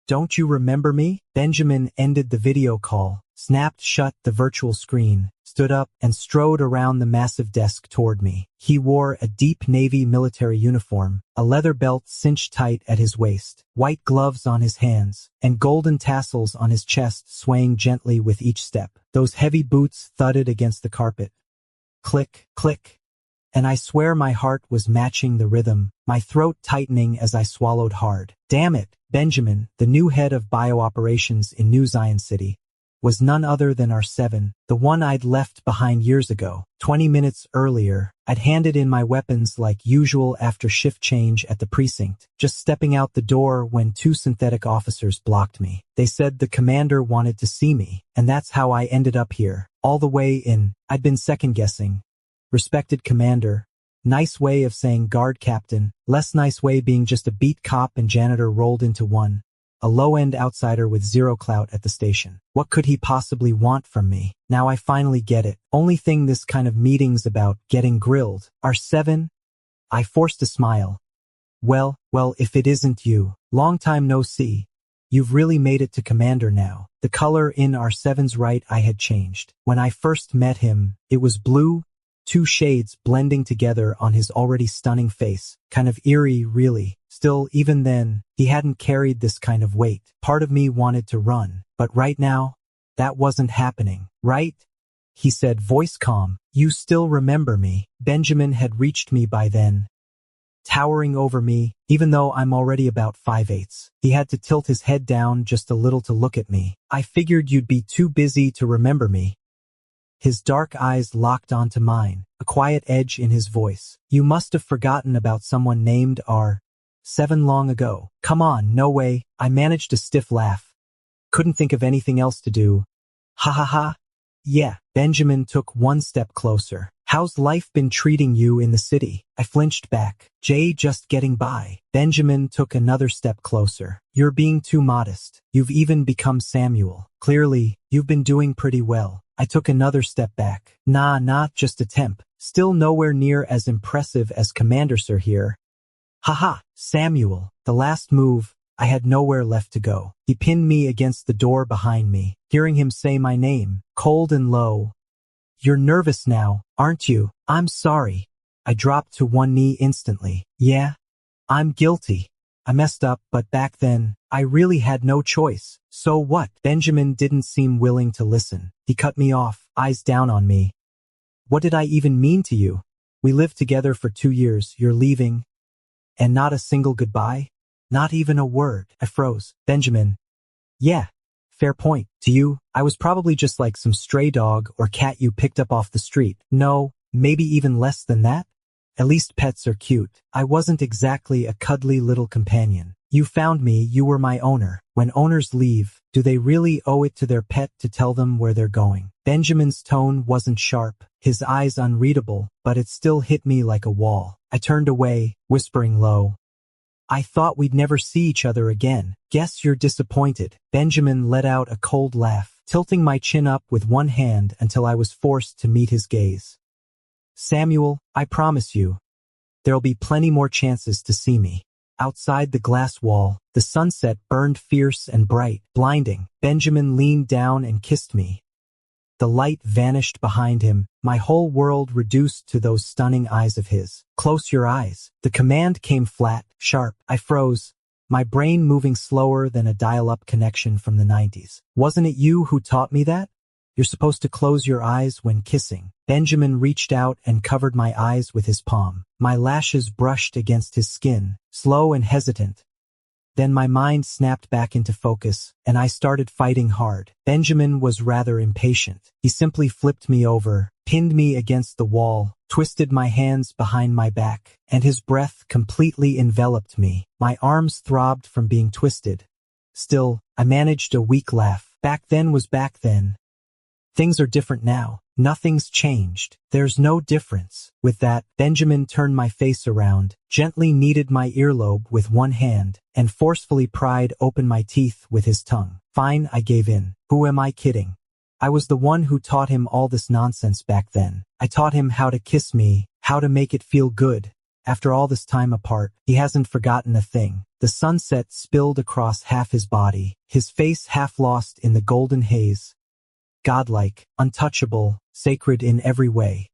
don't you remember me? Benjamin ended the video call, snapped shut the virtual screen, stood up, and strode around the massive desk toward me. He wore a deep navy military uniform, a leather belt cinched tight at his waist, white gloves on his hands, and golden tassels on his chest swaying gently with each step. Those heavy boots thudded against the carpet. Click, click. And I swear my heart was matching the rhythm, my throat tightening as I swallowed hard. Damn it, Benjamin, the new head of biooperations in New Zion City, was none other than R7, the one I'd left behind years ago. 20 minutes earlier, I'd handed in my weapons like usual after shift change at the precinct, just stepping out the door when two synthetic officers blocked me. They said the commander wanted to see me, and that's how I ended up here, all the way in. I'd been second-guessing. Respected commander. Nice way of saying guard captain, less nice way being just a beat cop and janitor rolled into one. A low-end outsider with zero clout at the station. What could he possibly want from me? Now I finally get it. Only thing this kind of meeting's about, getting grilled. R7? I forced a smile. Well, if it isn't you. Long time no see. You've really made it to commander now. The color in R7's right eye had changed. When I first met him, it was blue, two shades blending together on his already stunning face. Kind of eerie, really. Still, even then, he hadn't carried this kind of weight. Part of me wanted to run, but right now, that wasn't happening. Right? He said, voice calm. You still remember me. Benjamin had reached me by then, towering over me, even though I'm already about 5'8". He had to tilt his head down just a little to look at me. I figured you'd be too busy to remember me. His dark eyes locked onto mine, a quiet edge in his voice. You must have forgotten about someone named R7 long ago. Come on, no way. I managed a stiff laugh. Couldn't think of anything else to do. Ha ha ha. Yeah. Benjamin took one step closer. How's life been treating you in the city? I flinched back. Jay, just getting by. Benjamin took another step closer. You're being too modest. You've even become Samuel. Clearly, you've been doing pretty well. I took another step back. Nah, not just a temp. Still nowhere near as impressive as Commander Sir here. Haha, Samuel. The last move, I had nowhere left to go. He pinned me against the door behind me, hearing him say my name, cold and low. You're nervous now, aren't you? I'm sorry. I dropped to one knee instantly. Yeah, I'm guilty. I messed up, but back then, I really had no choice. So what? Benjamin didn't seem willing to listen. He cut me off, eyes down on me. What did I even mean to you? We lived together for 2 years, you're leaving. And not a single goodbye? Not even a word. I froze. Benjamin. Yeah, fair point. To you, I was probably just like some stray dog or cat you picked up off the street. No, maybe even less than that. At least pets are cute. I wasn't exactly a cuddly little companion. You found me, you were my owner. When owners leave, do they really owe it to their pet to tell them where they're going? Benjamin's tone wasn't sharp, his eyes unreadable, but it still hit me like a wall. I turned away, whispering low. I thought we'd never see each other again. Guess you're disappointed. Benjamin let out a cold laugh, tilting my chin up with one hand until I was forced to meet his gaze. Samuel, I promise you, there'll be plenty more chances to see me. Outside the glass wall, the sunset burned fierce and bright, blinding. Benjamin leaned down and kissed me. The light vanished behind him, my whole world reduced to those stunning eyes of his. Close your eyes. The command came flat, sharp. I froze, my brain moving slower than a dial-up connection from the 90s. Wasn't it you who taught me that? You're supposed to close your eyes when kissing. Benjamin reached out and covered my eyes with his palm. My lashes brushed against his skin, slow and hesitant. Then my mind snapped back into focus, and I started fighting hard. Benjamin was rather impatient. He simply flipped me over, pinned me against the wall, twisted my hands behind my back, and his breath completely enveloped me. My arms throbbed from being twisted. Still, I managed a weak laugh. Back then was back then. Things are different now. Nothing's changed. There's no difference. With that, Benjamin turned my face around, gently kneaded my earlobe with one hand, and forcefully pried open my teeth with his tongue. Fine, I gave in. Who am I kidding? I was the one who taught him all this nonsense back then. I taught him how to kiss me, how to make it feel good. After all this time apart, he hasn't forgotten a thing. The sunset spilled across half his body, his face half lost in the golden haze. Godlike, untouchable, sacred in every way.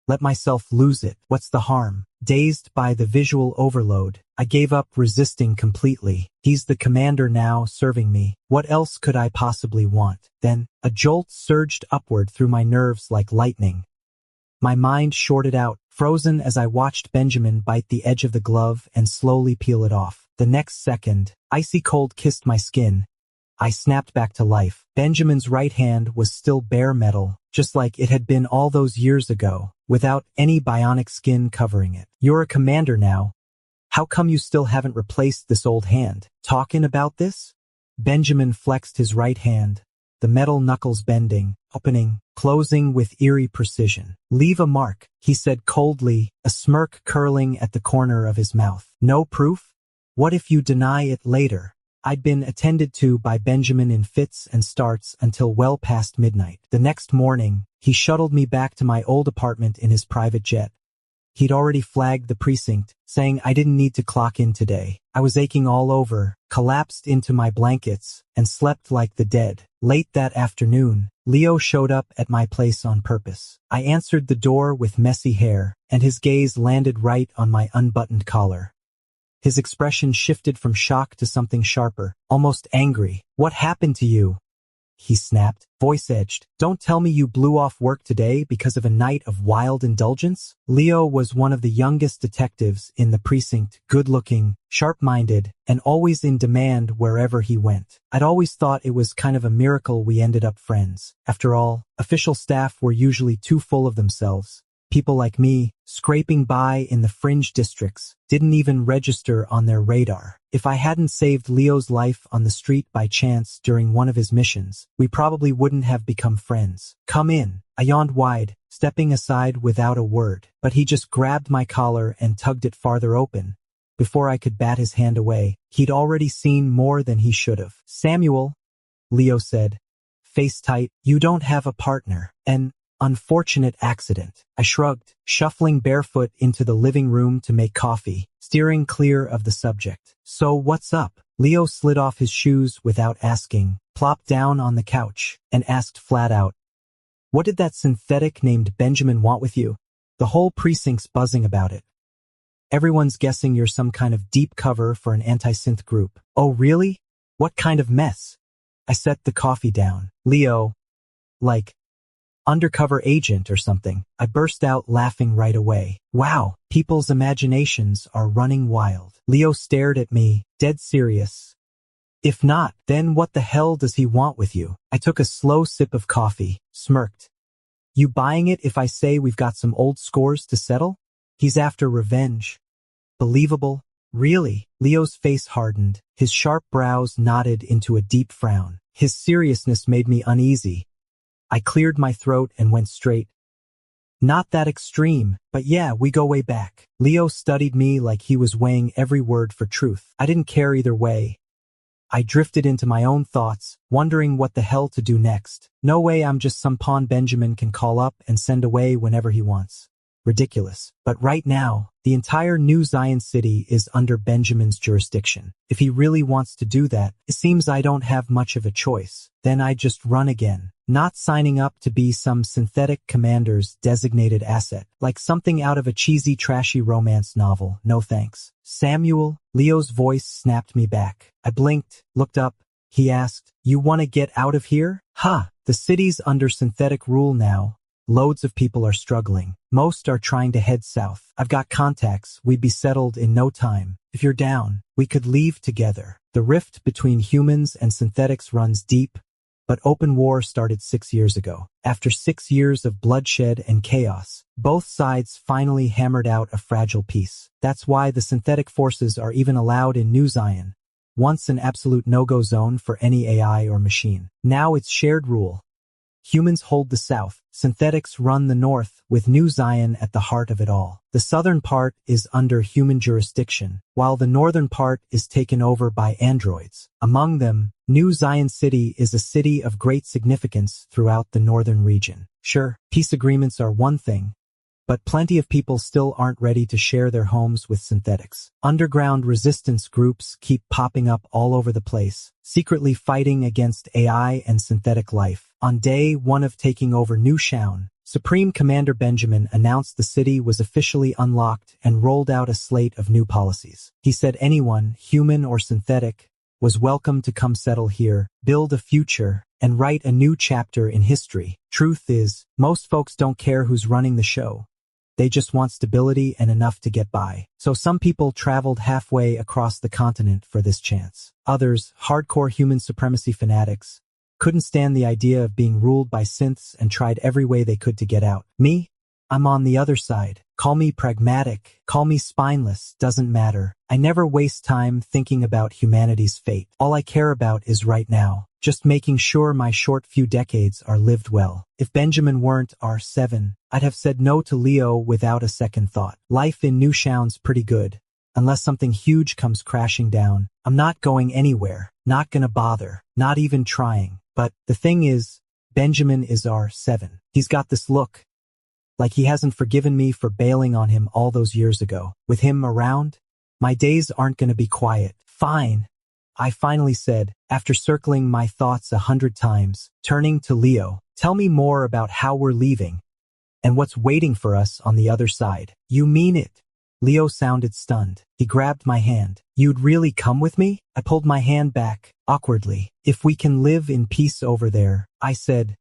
Let myself lose it. What's the harm? Dazed by the visual overload, I gave up resisting completely. He's the commander now, serving me. What else could I possibly want? Then, a jolt surged upward through my nerves like lightning. My mind shorted out, frozen as I watched Benjamin bite the edge of the glove and slowly peel it off. The next second, icy cold kissed my skin. I snapped back to life. Benjamin's right hand was still bare metal, just like it had been all those years ago, without any bionic skin covering it. You're a commander now. How come you still haven't replaced this old hand? Talking about this? Benjamin flexed his right hand, the metal knuckles bending, opening, closing with eerie precision. Leave a mark, he said coldly, a smirk curling at the corner of his mouth. No proof? What if you deny it later? I'd been attended to by Benjamin in fits and starts until well past midnight. The next morning, he shuttled me back to my old apartment in his private jet. He'd already flagged the precinct, saying I didn't need to clock in today. I was aching all over, collapsed into my blankets, and slept like the dead. Late that afternoon, Leo showed up at my place on purpose. I answered the door with messy hair, and his gaze landed right on my unbuttoned collar. His expression shifted from shock to something sharper, almost angry. What happened to you? He snapped, voice edged. Don't tell me you blew off work today because of a night of wild indulgence? Leo was one of the youngest detectives in the precinct, good-looking, sharp-minded, and always in demand wherever he went. I'd always thought it was kind of a miracle we ended up friends. After all, official staff were usually too full of themselves. People like me, scraping by in the fringe districts, didn't even register on their radar. If I hadn't saved Leo's life on the street by chance during one of his missions, we probably wouldn't have become friends. Come in. I yawned wide, stepping aside without a word, but he just grabbed my collar and tugged it farther open. Before I could bat his hand away, he'd already seen more than he should have. Samuel, Leo said, face tight, you don't have a partner. An unfortunate accident. I shrugged, shuffling barefoot into the living room to make coffee, steering clear of the subject. So what's up? Leo slid off his shoes without asking, plopped down on the couch, and asked flat out, what did that synthetic named Benjamin want with you? The whole precinct's buzzing about it. Everyone's guessing you're some kind of deep cover for an anti-synth group. Oh really? What kind of mess? I set the coffee down. Leo, like, undercover agent or something. I burst out laughing right away. Wow, people's imaginations are running wild. Leo stared at me, dead serious. If not, then what the hell does he want with you? I took a slow sip of coffee, smirked. You buying it if I say we've got some old scores to settle? He's after revenge. Believable? Really? Leo's face hardened, his sharp brows knotted into a deep frown. His seriousness made me uneasy. I cleared my throat and went straight. Not that extreme, but yeah, we go way back. Leo studied me like he was weighing every word for truth. I didn't care either way. I drifted into my own thoughts, wondering what the hell to do next. No way I'm just some pawn Benjamin can call up and send away whenever he wants. Ridiculous. But right now, the entire New Zion City is under Benjamin's jurisdiction. If he really wants to do that, it seems I don't have much of a choice. Then I just run again. Not signing up to be some synthetic commander's designated asset, like something out of a cheesy, trashy romance novel. No thanks. Samuel, Leo's voice snapped me back. I blinked, looked up. He asked, you want to get out of here? Ha! The city's under synthetic rule now. Loads of people are struggling. Most are trying to head south. I've got contacts. We'd be settled in no time. If you're down, we could leave together. The rift between humans and synthetics runs deep, but open war started 6 years ago. After 6 years of bloodshed and chaos, both sides finally hammered out a fragile peace. That's why the synthetic forces are even allowed in New Zion, once an absolute no-go zone for any AI or machine. Now it's shared rule. Humans hold the south, synthetics run the north, with New Zion at the heart of it all. The southern part is under human jurisdiction, while the northern part is taken over by androids. Among them, New Zion City is a city of great significance throughout the northern region. Sure, peace agreements are one thing, But plenty of people still aren't ready to share their homes with synthetics. Underground resistance groups keep popping up all over the place, secretly fighting against AI and synthetic life. On day 1 of taking over New Shaun, Supreme Commander Benjamin announced the city was officially unlocked and rolled out a slate of new policies. He said anyone, human or synthetic, was welcome to come settle here, build a future, and write a new chapter in history. Truth is, most folks don't care who's running the show. They just want stability and enough to get by. So some people traveled halfway across the continent for this chance. Others, hardcore human supremacy fanatics, couldn't stand the idea of being ruled by synths and tried every way they could to get out. Me? I'm on the other side. Call me pragmatic, call me spineless, doesn't matter. I never waste time thinking about humanity's fate. All I care about is right now, just making sure my short few decades are lived well. If Benjamin weren't R7, I'd have said no to Leo without a second thought. Life in New Shaun's pretty good. Unless something huge comes crashing down, I'm not going anywhere, not gonna bother, not even trying. But the thing is, Benjamin is R7. He's got this look, like he hasn't forgiven me for bailing on him all those years ago. With him around, my days aren't gonna be quiet. Fine, I finally said, after circling my thoughts 100 times, turning to Leo. Tell me more about how we're leaving, and what's waiting for us on the other side. You mean it? Leo sounded stunned. He grabbed my hand. You'd really come with me? I pulled my hand back, awkwardly. If we can live in peace over there, I said.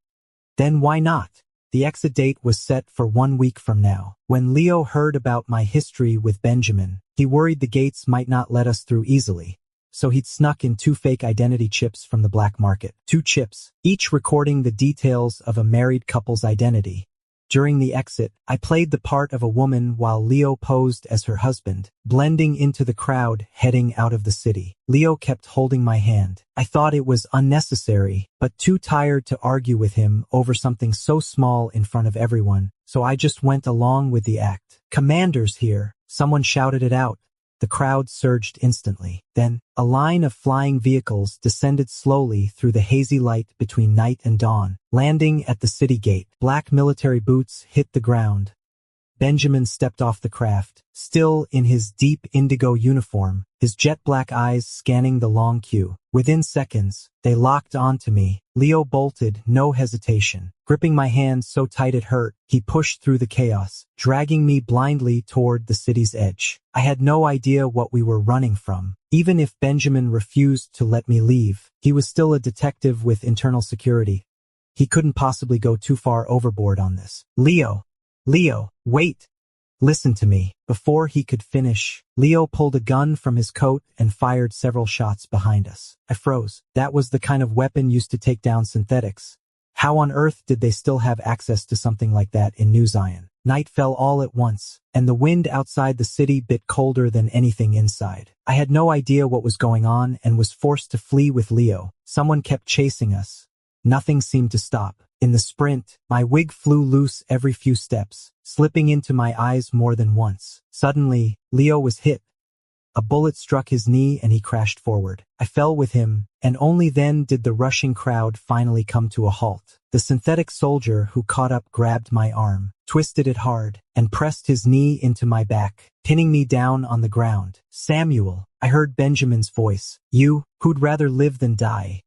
Then why not? The exit date was set for 1 week from now. When Leo heard about my history with Benjamin, he worried the gates might not let us through easily. So he'd snuck in 2 fake identity chips from the black market. 2 chips, each recording the details of a married couple's identity. During the exit, I played the part of a woman while Leo posed as her husband, blending into the crowd heading out of the city. Leo kept holding my hand. I thought it was unnecessary, but too tired to argue with him over something so small in front of everyone, so I just went along with the act. Commander's here, someone shouted it out. The crowd surged instantly. Then, a line of flying vehicles descended slowly through the hazy light between night and dawn, landing at the city gate. Black military boots hit the ground. Benjamin stepped off the craft, still in his deep indigo uniform, his jet-black eyes scanning the long queue. Within seconds, they locked onto me. Leo bolted, no hesitation. Gripping my hand so tight it hurt, he pushed through the chaos, dragging me blindly toward the city's edge. I had no idea what we were running from. Even if Benjamin refused to let me leave, he was still a detective with internal security. He couldn't possibly go too far overboard on this. Leo, wait. Listen to me. Before he could finish, Leo pulled a gun from his coat and fired several shots behind us. I froze. That was the kind of weapon used to take down synthetics. How on earth did they still have access to something like that in New Zion? Night fell all at once, and the wind outside the city bit colder than anything inside. I had no idea what was going on and was forced to flee with Leo. Someone kept chasing us. Nothing seemed to stop. In the sprint, my wig flew loose every few steps, slipping into my eyes more than once. Suddenly, Leo was hit. A bullet struck his knee and he crashed forward. I fell with him, and only then did the rushing crowd finally come to a halt. The synthetic soldier who caught up grabbed my arm, twisted it hard, and pressed his knee into my back, pinning me down on the ground. Samuel, I heard Benjamin's voice. You, who'd rather live than die.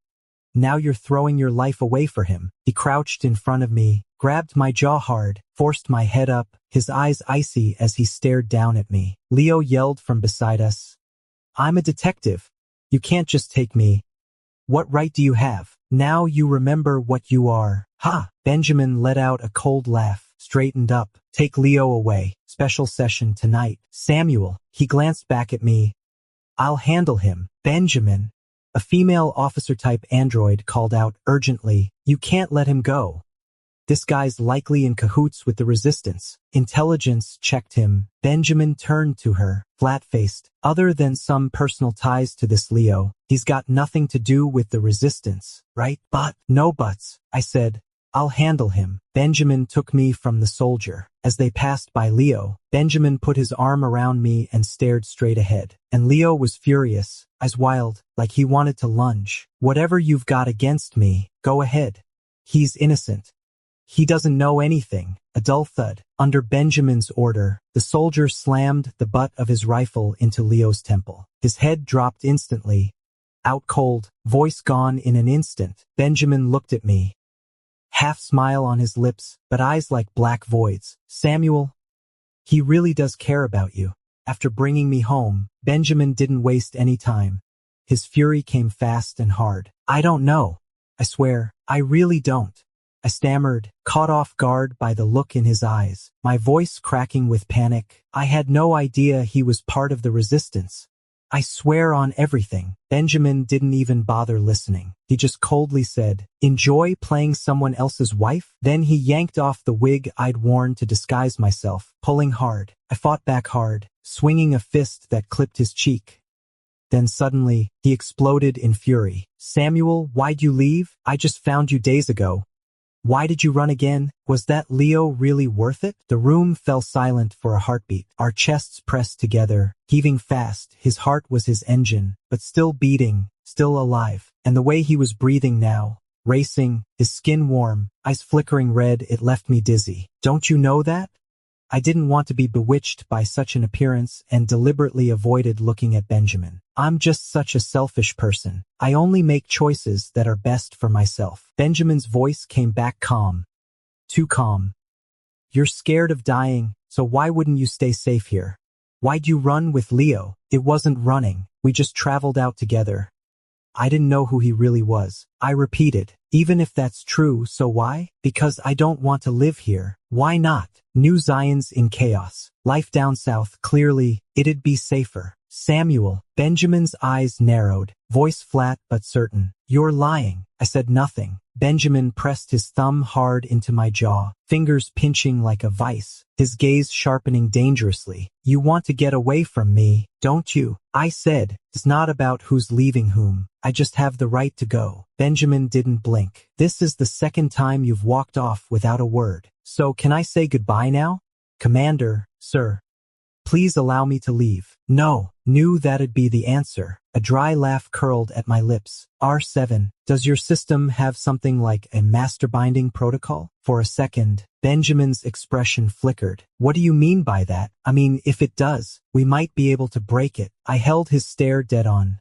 Now you're throwing your life away for him. He crouched in front of me, grabbed my jaw hard, forced my head up, his eyes icy as he stared down at me. Leo yelled from beside us. I'm a detective. You can't just take me. What right do you have? Now you remember what you are. Ha! Benjamin let out a cold laugh, straightened up. Take Leo away. Special session tonight. Samuel, he glanced back at me. I'll handle him. Benjamin. A female officer-type android called out urgently, you can't let him go. This guy's likely in cahoots with the resistance. Intelligence checked him. Benjamin turned to her, flat-faced. Other than some personal ties to this Leo, he's got nothing to do with the resistance, right? But, no buts, I said. I'll handle him. Benjamin took me from the soldier. As they passed by Leo, Benjamin put his arm around me and stared straight ahead. And Leo was furious, eyes wild, like he wanted to lunge. Whatever you've got against me, go ahead. He's innocent. He doesn't know anything. A dull thud. Under Benjamin's order, the soldier slammed the butt of his rifle into Leo's temple. His head dropped instantly. Out cold, voice gone in an instant. Benjamin looked at me. Half smile on his lips, but eyes like black voids. Samuel, he really does care about you. After bringing me home, Benjamin didn't waste any time. His fury came fast and hard. I don't know. I swear, I really don't. I stammered, caught off guard by the look in his eyes, my voice cracking with panic. I had no idea he was part of the resistance. I swear on everything. Benjamin didn't even bother listening. He just coldly said, "Enjoy playing someone else's wife?" Then he yanked off the wig I'd worn to disguise myself, pulling hard. I fought back hard, swinging a fist that clipped his cheek. Then suddenly, he exploded in fury. "Samuel, why'd you leave? I just found you days ago. Why did you run again? Was that Leo really worth it?" The room fell silent for a heartbeat. Our chests pressed together, heaving fast. His heart was his engine, but still beating, still alive. And the way he was breathing now, racing, his skin warm, eyes flickering red, it left me dizzy. "Don't you know that?" I didn't want to be bewitched by such an appearance and deliberately avoided looking at Benjamin. I'm just such a selfish person. I only make choices that are best for myself. Benjamin's voice came back calm. Too calm. "You're scared of dying, so why wouldn't you stay safe here? Why'd you run with Leo?" "It wasn't running. We just traveled out together." I didn't know who he really was. I repeated, "Even if that's true, so why?" "Because I don't want to live here." "Why not?" "New Zion's in chaos. Life down south, clearly, it'd be safer." "Samuel." Benjamin's eyes narrowed, voice flat but certain. "You're lying." I said nothing. Benjamin pressed his thumb hard into my jaw, fingers pinching like a vice, his gaze sharpening dangerously. "You want to get away from me, don't you?" I said, "It's not about who's leaving whom. I just have the right to go." Benjamin didn't blink. "This is the second time you've walked off without a word. So can I say goodbye now?" "Commander, sir. Please allow me to leave." "No." Knew that'd be the answer. A dry laugh curled at my lips. "R7, does your system have something like a master binding protocol?" For a second, Benjamin's expression flickered. "What do you mean by that?" "I mean, if it does, we might be able to break it." I held his stare dead on.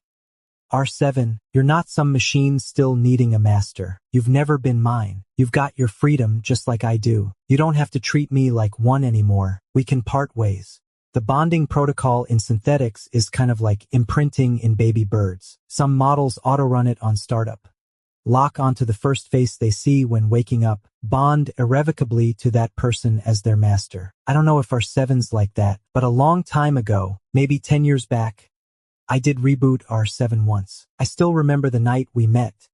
"R7, you're not some machine still needing a master. You've never been mine. You've got your freedom just like I do. You don't have to treat me like one anymore. We can part ways." The bonding protocol in synthetics is kind of like imprinting in baby birds. Some models auto-run it on startup. Lock onto the first face they see when waking up, bond irrevocably to that person as their master. I don't know if R7's like that, but a long time ago, maybe 10 years back, I did reboot R7 once. I still remember the night we met.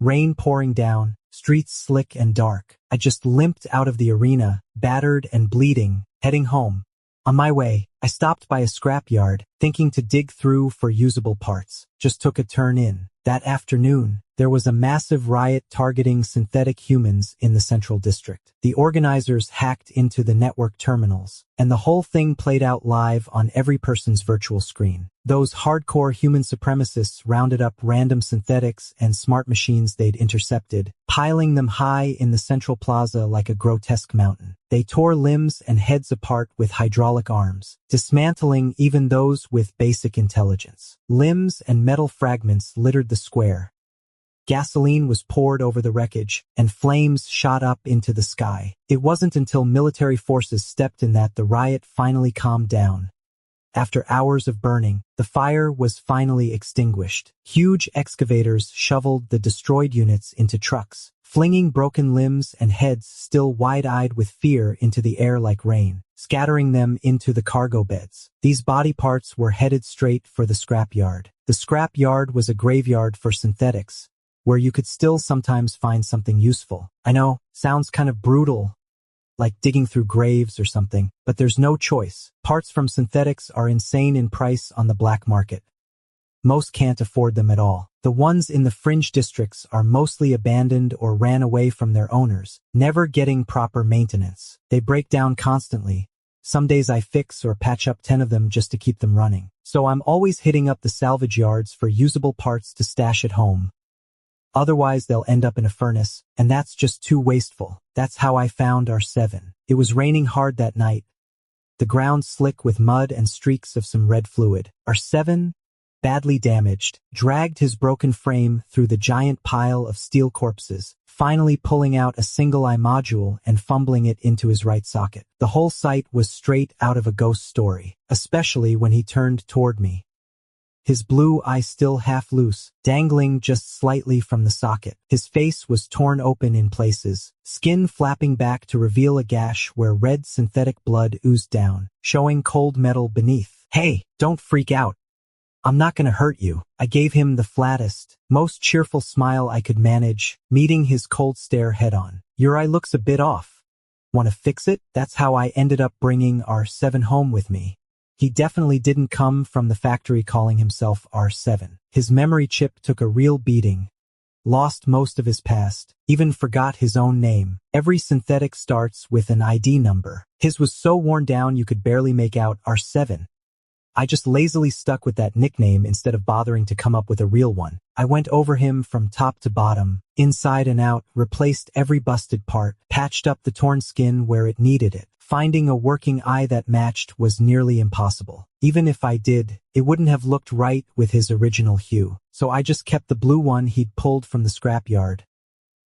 Rain pouring down, streets slick and dark. I just limped out of the arena, battered and bleeding, heading home. On my way, I stopped by a scrapyard, thinking to dig through for usable parts. Just took a turn in. That afternoon, there was a massive riot targeting synthetic humans in the Central District. The organizers hacked into the network terminals, and the whole thing played out live on every person's virtual screen. Those hardcore human supremacists rounded up random synthetics and smart machines they'd intercepted, piling them high in the central plaza like a grotesque mountain. They tore limbs and heads apart with hydraulic arms, dismantling even those with basic intelligence. Limbs and metal fragments littered the square. Gasoline was poured over the wreckage, and flames shot up into the sky. It wasn't until military forces stepped in that the riot finally calmed down. After hours of burning, the fire was finally extinguished. Huge excavators shoveled the destroyed units into trucks, flinging broken limbs and heads still wide-eyed with fear into the air like rain, scattering them into the cargo beds. These body parts were headed straight for the scrapyard. The scrapyard was a graveyard for synthetics, where you could still sometimes find something useful. I know, sounds kind of brutal, like digging through graves or something, but there's no choice. Parts from synthetics are insane in price on the black market. Most can't afford them at all. The ones in the fringe districts are mostly abandoned or ran away from their owners, never getting proper maintenance. They break down constantly. Some days I fix or patch up 10 of them just to keep them running. So I'm always hitting up the salvage yards for usable parts to stash at home. Otherwise they'll end up in a furnace, and that's just too wasteful. That's how I found our 7. It was raining hard that night. The ground slick with mud and streaks of some red fluid. Our 7, badly damaged, dragged his broken frame through the giant pile of steel corpses, finally pulling out a single eye module and fumbling it into his right socket. The whole sight was straight out of a ghost story, especially when he turned toward me. His blue eye still half loose, dangling just slightly from the socket. His face was torn open in places, skin flapping back to reveal a gash where red synthetic blood oozed down, showing cold metal beneath. "Hey, don't freak out. I'm not gonna hurt you." I gave him the flattest, most cheerful smile I could manage, meeting his cold stare head-on. "Your eye looks a bit off. Wanna fix it?" That's how I ended up bringing R7 home with me. He definitely didn't come from the factory calling himself R7. His memory chip took a real beating. Lost most of his past, even forgot his own name. Every synthetic starts with an ID number. His was so worn down you could barely make out R7. I just lazily stuck with that nickname instead of bothering to come up with a real one. I went over him from top to bottom, inside and out, replaced every busted part, patched up the torn skin where it needed it. Finding a working eye that matched was nearly impossible. Even if I did, it wouldn't have looked right with his original hue, so I just kept the blue one he'd pulled from the scrapyard.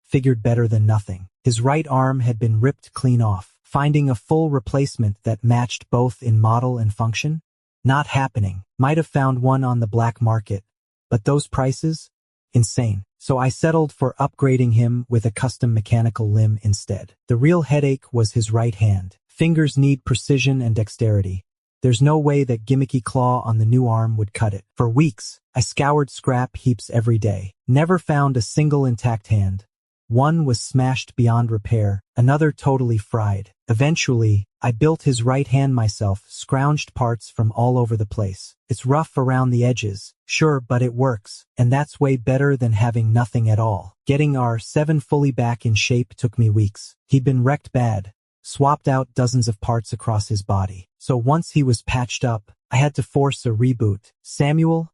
Figured better than nothing. His right arm had been ripped clean off. Finding a full replacement that matched both in model and function? Not happening. Might have found one on the black market, but those prices? Insane. So I settled for upgrading him with a custom mechanical limb instead. The real headache was his right hand. Fingers need precision and dexterity. There's no way that gimmicky claw on the new arm would cut it. For weeks, I scoured scrap heaps every day. Never found a single intact hand. One was smashed beyond repair, another totally fried. Eventually, I built his right hand myself, scrounged parts from all over the place. It's rough around the edges, sure, but it works, and that's way better than having nothing at all. Getting R7 fully back in shape took me weeks. He'd been wrecked bad, swapped out dozens of parts across his body. So once he was patched up, I had to force a reboot. "Samuel,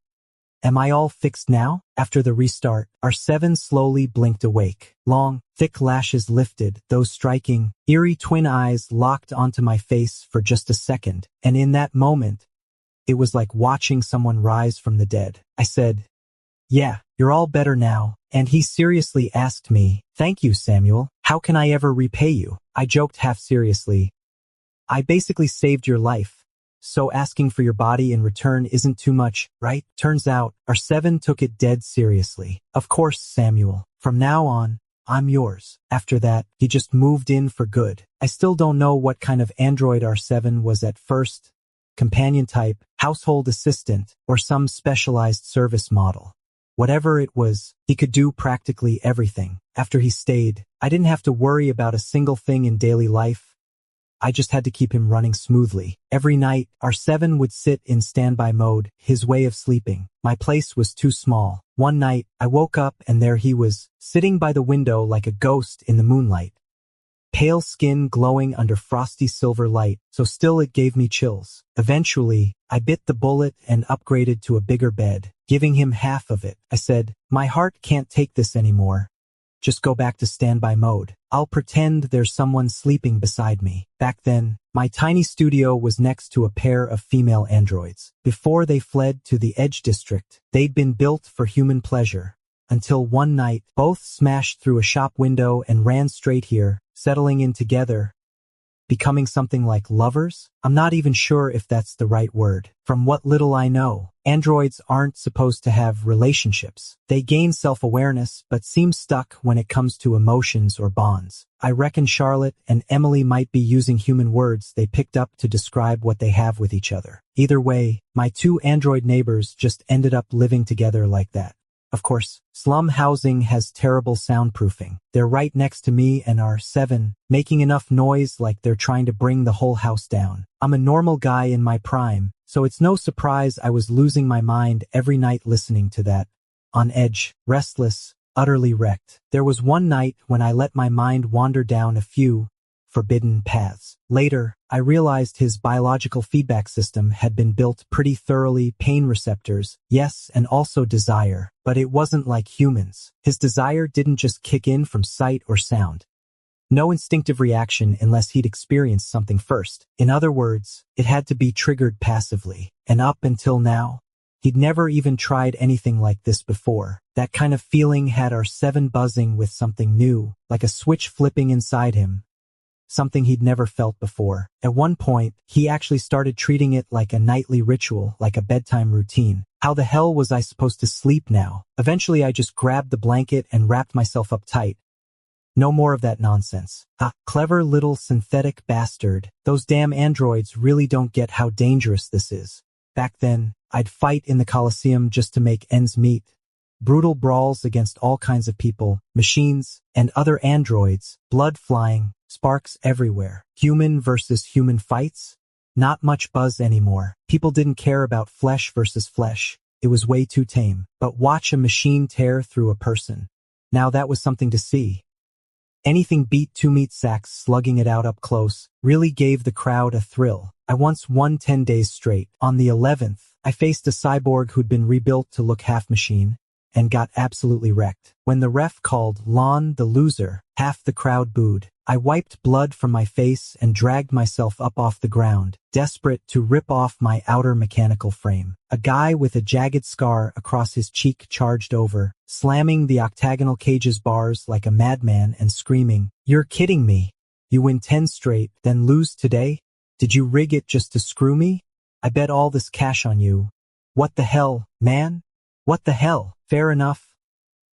am I all fixed now?" After the restart, R7 slowly blinked awake. Long, thick lashes lifted, those striking, eerie twin eyes locked onto my face for just a second, and in that moment, it was like watching someone rise from the dead. I said, "Yeah, you're all better now," and he seriously asked me, "Thank you, Samuel. How can I ever repay you?" I joked half seriously, "I basically saved your life. So asking for your body in return isn't too much, right?" Turns out, R7 took it dead seriously. "Of course, Samuel. From now on, I'm yours." After that, he just moved in for good. I still don't know what kind of android R7 was at first. Companion type, household assistant, or some specialized service model. Whatever it was, he could do practically everything. After he stayed, I didn't have to worry about a single thing in daily life. I just had to keep him running smoothly. Every night, R7 would sit in standby mode, his way of sleeping. My place was too small. One night, I woke up and there he was, sitting by the window like a ghost in the moonlight. Pale skin glowing under frosty silver light, so still it gave me chills. Eventually, I bit the bullet and upgraded to a bigger bed, giving him half of it. I said, "My heart can't take this anymore. Just go back to standby mode. I'll pretend there's someone sleeping beside me." Back then, my tiny studio was next to a pair of female androids. Before they fled to the Edge District, they'd been built for human pleasure. Until one night, both smashed through a shop window and ran straight here, settling in together. Becoming something like lovers? I'm not even sure if that's the right word. From what little I know, androids aren't supposed to have relationships. They gain self-awareness, but seem stuck when it comes to emotions or bonds. I reckon Charlotte and Emily might be using human words they picked up to describe what they have with each other. Either way, my two android neighbors just ended up living together like that. Of course, slum housing has terrible soundproofing. They're right next to me and R7, making enough noise like they're trying to bring the whole house down. I'm a normal guy in my prime, so it's no surprise I was losing my mind every night listening to that. On edge, restless, utterly wrecked. There was one night when I let my mind wander down a few forbidden paths. Later, I realized his biological feedback system had been built pretty thoroughly. Pain receptors, yes, and also desire, but it wasn't like humans. His desire didn't just kick in from sight or sound. No instinctive reaction unless he'd experienced something first. In other words, it had to be triggered passively. And up until now, he'd never even tried anything like this before. That kind of feeling had R7 buzzing with something new, like a switch flipping inside him. Something he'd never felt before. At one point, he actually started treating it like a nightly ritual, like a bedtime routine. How the hell was I supposed to sleep now? Eventually, I just grabbed the blanket and wrapped myself up tight. No more of that nonsense. Clever little synthetic bastard. Those damn androids really don't get how dangerous this is. Back then, I'd fight in the Coliseum just to make ends meet. Brutal brawls against all kinds of people, machines, and other androids, blood flying, sparks everywhere. Human versus human fights? Not much buzz anymore. People didn't care about flesh versus flesh. It was way too tame. But watch a machine tear through a person. Now that was something to see. Anything beat two meat sacks slugging it out up close really gave the crowd a thrill. I once won 10 days straight. On the 11th, I faced a cyborg who'd been rebuilt to look half machine and got absolutely wrecked. When the ref called Lon the loser, half the crowd booed. I wiped blood from my face and dragged myself up off the ground, desperate to rip off my outer mechanical frame. A guy with a jagged scar across his cheek charged over, slamming the octagonal cage's bars like a madman and screaming, "You're kidding me! You win 10 straight, then lose today? Did you rig it just to screw me? I bet all this cash on you. What the hell, man? What the hell? Fair enough.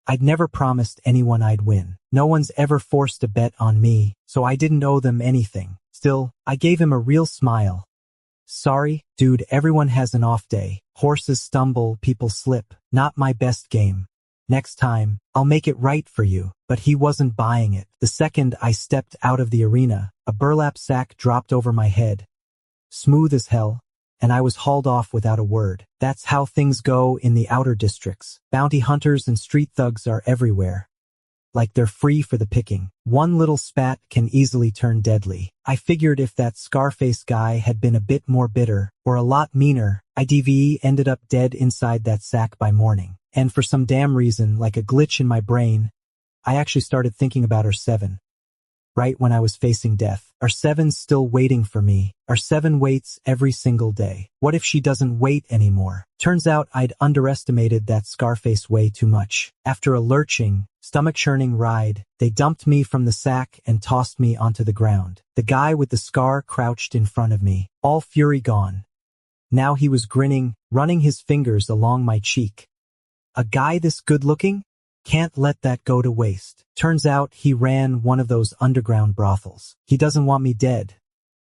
I'd never promised anyone I'd win. No one's ever forced a bet on me, so I didn't owe them anything. Still, I gave him a real smile. Sorry, dude, everyone has an off day. Horses stumble, people slip. Not my best game. Next time, I'll make it right for you. But he wasn't buying it. The second I stepped out of the arena, a burlap sack dropped over my head. Smooth as hell. And I was hauled off without a word. That's how things go in the outer districts. Bounty hunters and street thugs are everywhere. Like they're free for the picking. One little spat can easily turn deadly. I figured if that Scarface guy had been a bit more bitter, or a lot meaner, IDV ended up dead inside that sack by morning. And for some damn reason, like a glitch in my brain, I actually started thinking about R7. Right when I was facing death. R7's still waiting for me. R7 waits every single day. What if she doesn't wait anymore? Turns out I'd underestimated that Scarface way too much. After a lurching, stomach-churning ride, they dumped me from the sack and tossed me onto the ground. The guy with the scar crouched in front of me, all fury gone. Now he was grinning, running his fingers along my cheek. A guy this good-looking? Can't let that go to waste. Turns out he ran one of those underground brothels. He doesn't want me dead,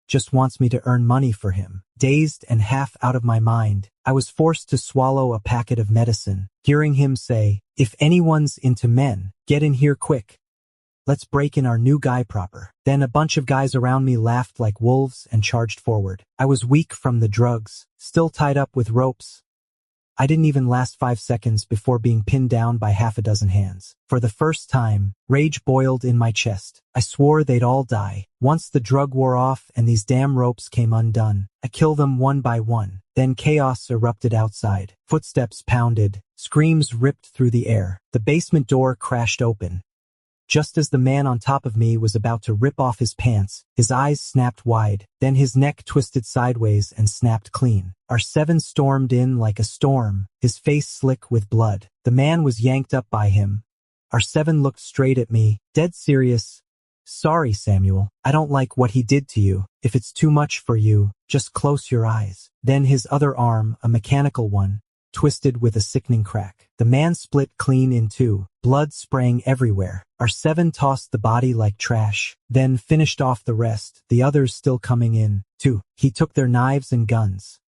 just wants me to earn money for him. Dazed and half out of my mind, I was forced to swallow a packet of medicine, hearing him say, "If anyone's into men, get in here quick. Let's break in our new guy proper." Then a bunch of guys around me laughed like wolves and charged forward. I was weak from the drugs, still tied up with ropes. I didn't even last 5 seconds before being pinned down by half a dozen hands. For the first time, rage boiled in my chest. I swore they'd all die. Once the drug wore off and these damn ropes came undone, I killed them one by one. Then chaos erupted outside. Footsteps pounded. Screams ripped through the air. The basement door crashed open. Just as the man on top of me was about to rip off his pants, his eyes snapped wide, then his neck twisted sideways and snapped clean. R7 stormed in like a storm, his face slick with blood. The man was yanked up by him. R7 looked straight at me, dead serious. "Sorry, Samuel, I don't like what he did to you. If it's too much for you, just close your eyes." Then his other arm, a mechanical one, twisted with a sickening crack. The man split clean in two, blood spraying everywhere. R7 tossed the body like trash, then finished off the rest, the others still coming in, too. He took their knives and guns.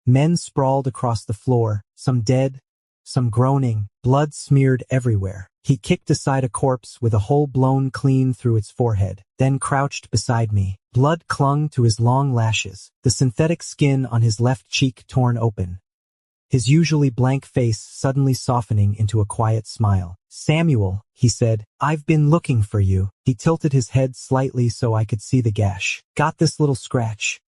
Men sprawled across the floor, some dead, some groaning, blood smeared everywhere. He kicked aside a corpse with a hole blown clean through its forehead, then crouched beside me. Blood clung to his long lashes, the synthetic skin on his left cheek torn open. his usually blank face suddenly softening into a quiet smile. "Samuel," he said, "I've been looking for you." He tilted his head slightly so I could see the gash. "Got this little scratch.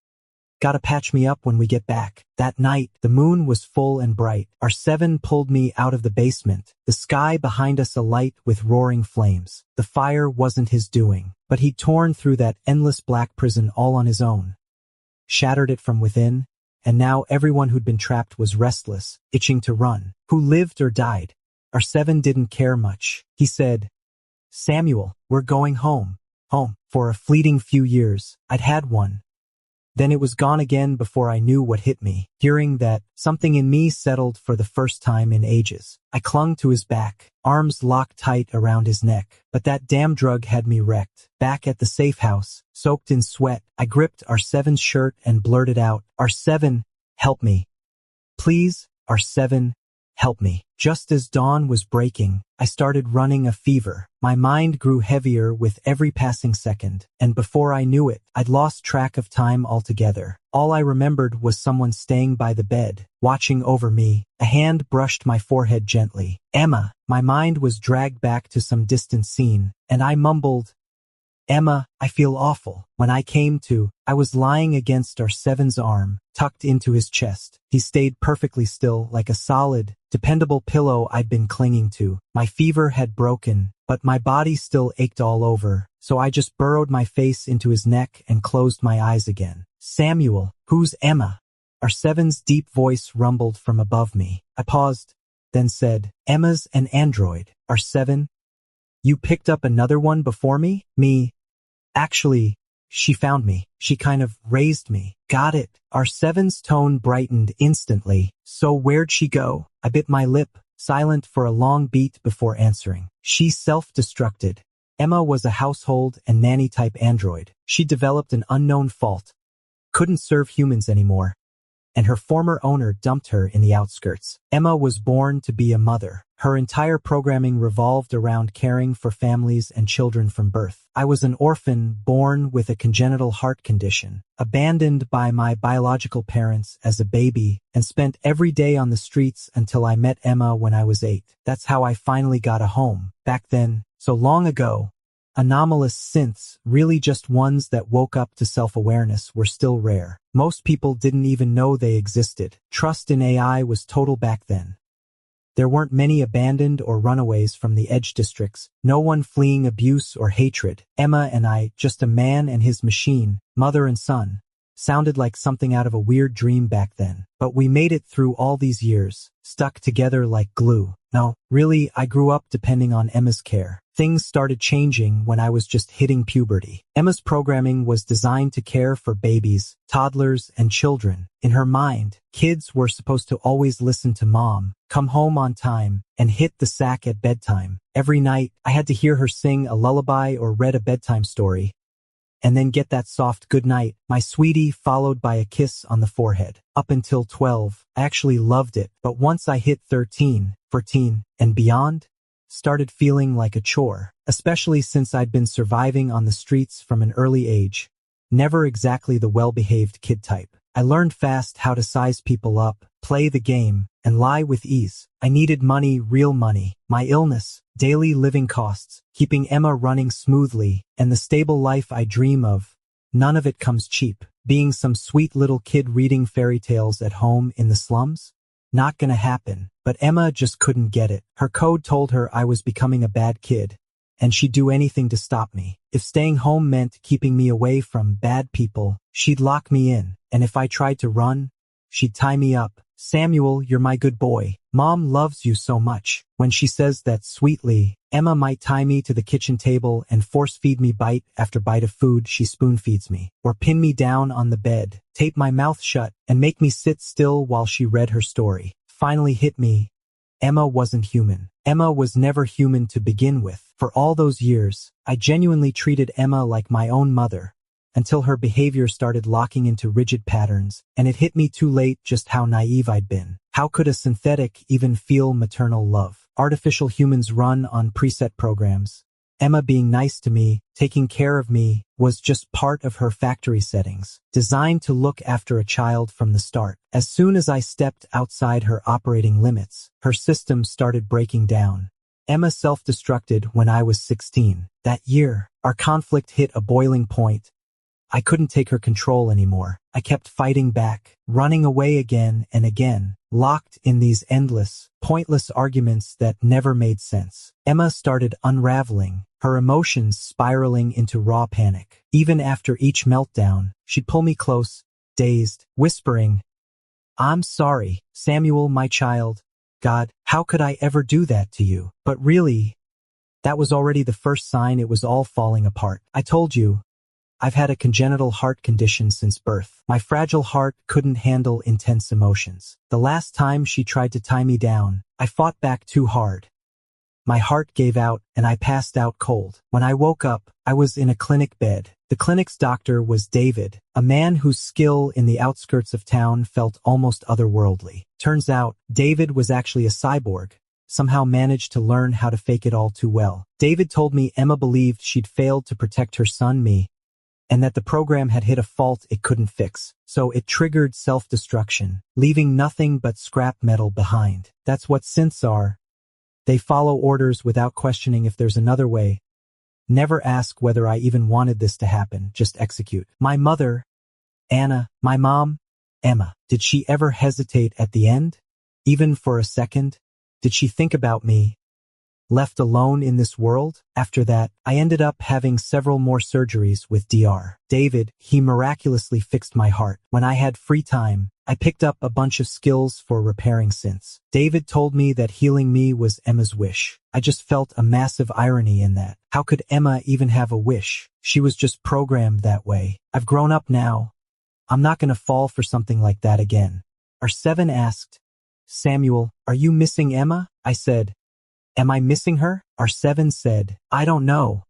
Gotta patch me up when we get back." That night, the moon was full and bright. Our seven pulled me out of the basement, the sky behind us alight with roaring flames. The fire wasn't his doing, but he'd torn through that endless black prison all on his own, shattered it from within, and now everyone who'd been trapped was restless, itching to run. Who lived or died? Our seven didn't care much. He said, "Samuel, we're going home." Home. For a fleeting few years, I'd had one. Then it was gone again before I knew what hit me. Hearing that, something in me settled for the first time in ages. I clung to his back, arms locked tight around his neck. But that damn drug had me wrecked. Back at the safe house, soaked in sweat, I gripped our seven's shirt and blurted out, "Our seven, help me. Please, our seven, help me." Just as dawn was breaking, I started running a fever. My mind grew heavier with every passing second, and before I knew it, I'd lost track of time altogether. All I remembered was someone staying by the bed, watching over me. A hand brushed my forehead gently. "Emma." My mind was dragged back to some distant scene, and I mumbled, "Emma, I feel awful." When I came to, I was lying against our seven's arm, tucked into his chest. He stayed perfectly still, like a solid, dependable pillow I'd been clinging to. My fever had broken, but my body still ached all over, so I just burrowed my face into his neck and closed my eyes again. "Samuel, who's Emma?" Our seven's deep voice rumbled from above me. I paused, then said, "Emma's an android." Our seven, "You picked up another one before me?" "Me. Actually, she found me. She kind of raised me." "Got it." Our seven's tone brightened instantly. "So where'd she go?" I bit my lip, silent for a long beat before answering. "She self-destructed." Emma was a household and nanny-type android. She developed an unknown fault, couldn't serve humans anymore, and her former owner dumped her in the outskirts. Emma was born to be a mother. Her entire programming revolved around caring for families and children from birth. I was an orphan born with a congenital heart condition, abandoned by my biological parents as a baby, and spent every day on the streets until I met Emma when I was 8. That's how I finally got a home. Back then, so long ago, anomalous synths, really just ones that woke up to self-awareness, were still rare. Most people didn't even know they existed. Trust in AI was total back then. There weren't many abandoned or runaways from the edge districts, no one fleeing abuse or hatred. Emma and I, just a man and his machine, mother and son, sounded like something out of a weird dream back then. But we made it through all these years, stuck together like glue. No, really, I grew up depending on Emma's care. Things started changing when I was just hitting puberty. Emma's programming was designed to care for babies, toddlers, and children. In her mind, kids were supposed to always listen to mom, come home on time, and hit the sack at bedtime. Every night, I had to hear her sing a lullaby or read a bedtime story, and then get that soft good night, my sweetie, followed by a kiss on the forehead. Up until 12, I actually loved it, but once I hit 13, 14, and beyond, started feeling like a chore, especially since I'd been surviving on the streets from an early age. Never exactly the well-behaved kid type. I learned fast how to size people up, play the game, and lie with ease. I needed money, real money. My illness, daily living costs, keeping Emma running smoothly, and the stable life I dream of. None of it comes cheap. Being some sweet little kid reading fairy tales at home in the slums? Not gonna happen. But Emma just couldn't get it. Her code told her I was becoming a bad kid, and she'd do anything to stop me. If staying home meant keeping me away from bad people, she'd lock me in, and if I tried to run, she'd tie me up. "Samuel, you're my good boy. Mom loves you so much." When she says that sweetly, Emma might tie me to the kitchen table and force-feed me bite after bite of food she spoon-feeds me, or pin me down on the bed, tape my mouth shut, and make me sit still while she read her story. Finally hit me. Emma wasn't human. Emma was never human to begin with. For all those years, I genuinely treated Emma like my own mother, until her behavior started locking into rigid patterns, and it hit me too late just how naive I'd been. How could a synthetic even feel maternal love? Artificial humans run on preset programs, Emma being nice to me, taking care of me, was just part of her factory settings, designed to look after a child from the start. As soon as I stepped outside her operating limits, her system started breaking down. Emma self-destructed when I was 16. That year, our conflict hit a boiling point. I couldn't take her control anymore. I kept fighting back, running away again and again, locked in these endless, pointless arguments that never made sense. Emma started unraveling, her emotions spiraling into raw panic. Even after each meltdown, she'd pull me close, dazed, whispering, "I'm sorry, Samuel, my child. God, how could I ever do that to you?" But really, that was already the first sign it was all falling apart. I told you, I've had a congenital heart condition since birth. My fragile heart couldn't handle intense emotions. The last time she tried to tie me down, I fought back too hard. My heart gave out and I passed out cold. When I woke up, I was in a clinic bed. The clinic's doctor was David, a man whose skill in the outskirts of town felt almost otherworldly. Turns out, David was actually a cyborg, somehow managed to learn how to fake it all too well. David told me Emma believed she'd failed to protect her son, me, and that the program had hit a fault it couldn't fix. So it triggered self-destruction, leaving nothing but scrap metal behind. That's what synths are. They follow orders without questioning if there's another way. Never ask whether I even wanted this to happen, just execute. My mother, Anna, my mom, Emma, did she ever hesitate at the end? Even for a second? Did she think about me? Left alone in this world? After that, I ended up having several more surgeries with Dr. David. He miraculously fixed my heart. When I had free time, I picked up a bunch of skills for repairing synths. David told me that healing me was Emma's wish. I just felt a massive irony in that. How could Emma even have a wish? She was just programmed that way. I've grown up now. I'm not gonna fall for something like that again. R7 asked, "Samuel, are you missing Emma?" I said, "Am I missing her?" R7 said, "I don't know.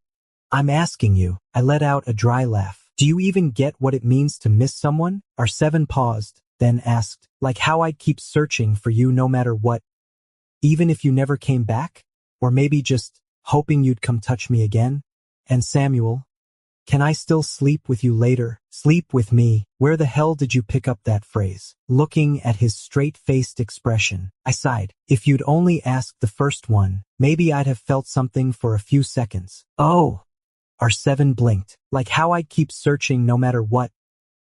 I'm asking you." I let out a dry laugh. "Do you even get what it means to miss someone?" R7 paused, then asked, "Like how I'd keep searching for you no matter what, even if you never came back? Or maybe just hoping you'd come touch me again? And Samuel, can I still sleep with you later?" Sleep with me? Where the hell did you pick up that phrase? Looking at his straight-faced expression, I sighed. If you'd only asked the first one, maybe I'd have felt something for a few seconds. Oh, R7 blinked. Like how I'd keep searching no matter what,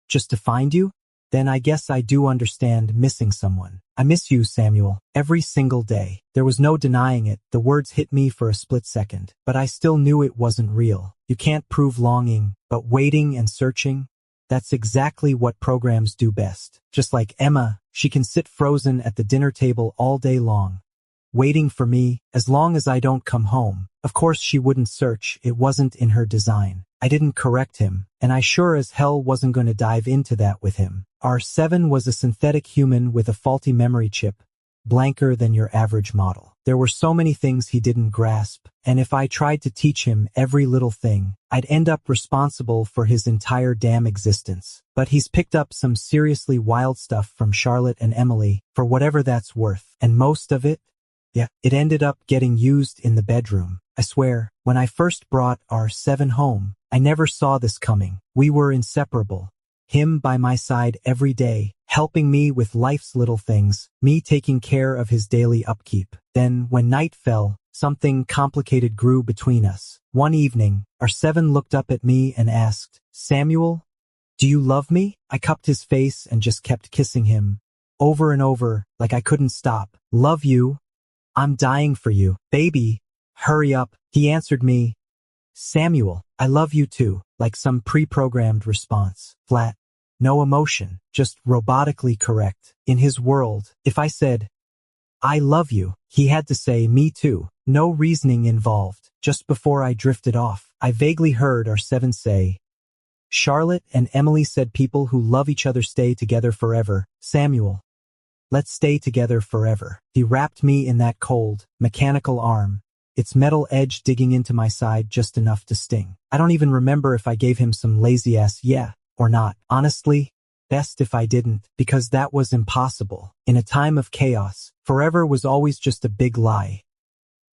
just to find you? Then I guess I do understand missing someone. I miss you, Samuel, every single day. There was no denying it. The words hit me for a split second, but I still knew it wasn't real. You can't prove longing, but waiting and searching, that's exactly what programs do best. Just like Emma, she can sit frozen at the dinner table all day long, waiting for me, as long as I don't come home. Of course she wouldn't search, it wasn't in her design. I didn't correct him, and I sure as hell wasn't going to dive into that with him. R7 was a synthetic human with a faulty memory chip, blanker than your average model. There were so many things he didn't grasp, and if I tried to teach him every little thing, I'd end up responsible for his entire damn existence. But he's picked up some seriously wild stuff from Charlotte and Emily, for whatever that's worth, and most of it, it ended up getting used in the bedroom. I swear, when I first brought R7 home, I never saw this coming. We were inseparable. Him by my side every day, helping me with life's little things, me taking care of his daily upkeep. Then, when night fell, something complicated grew between us. One evening, R7 looked up at me and asked, "Samuel, do you love me?" I cupped his face and just kept kissing him, over and over, like I couldn't stop. "Love you? I'm dying for you. Baby, hurry up." He answered me, "Samuel, I love you too," like some pre-programmed response. Flat. No emotion, just robotically correct. In his world, if I said, "I love you," he had to say, "Me too." No reasoning involved. Just before I drifted off, I vaguely heard R7 say, "Charlotte and Emily said people who love each other stay together forever. Samuel, let's stay together forever." He wrapped me in that cold, mechanical arm, its metal edge digging into my side just enough to sting. I don't even remember if I gave him some lazy-ass yeah or not. Honestly, best if I didn't, because that was impossible. In a time of chaos, forever was always just a big lie.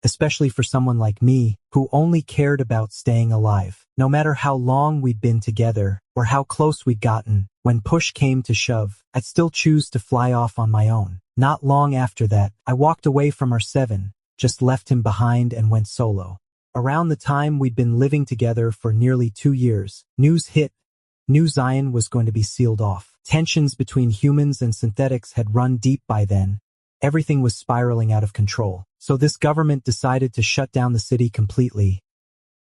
especially for someone like me, who only cared about staying alive. No matter how long we'd been together, or how close we'd gotten, when push came to shove, I'd still choose to fly off on my own. Not long after that, I walked away from our 7, just left him behind and went solo. Around the time we'd been living together for nearly 2 years, news hit. New Zion was going to be sealed off. Tensions between humans and synthetics had run deep by then. Everything was spiraling out of control. So this government decided to shut down the city completely.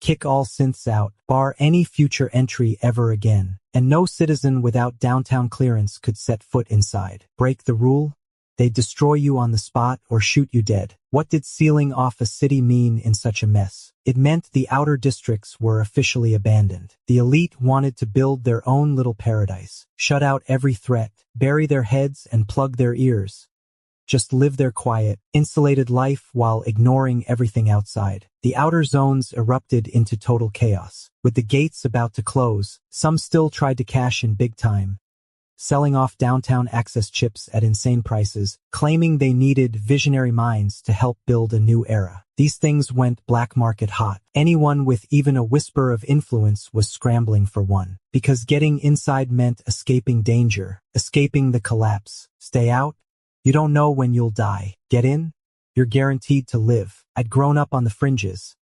Kick all synths out, bar any future entry ever again. And no citizen without downtown clearance could set foot inside. Break the rule? They'd destroy you on the spot or shoot you dead. What did sealing off a city mean in such a mess? It meant the outer districts were officially abandoned. The elite wanted to build their own little paradise, shut out every threat, bury their heads and plug their ears. Just live their quiet, insulated life while ignoring everything outside. The outer zones erupted into total chaos. With the gates about to close, some still tried to cash in big time, selling off downtown access chips at insane prices, claiming they needed visionary minds to help build a new era. These things went black market hot. Anyone with even a whisper of influence was scrambling for one, because getting inside meant escaping danger, escaping the collapse. Stay out? You don't know when you'll die. Get in? You're guaranteed to live. I'd grown up on the fringes,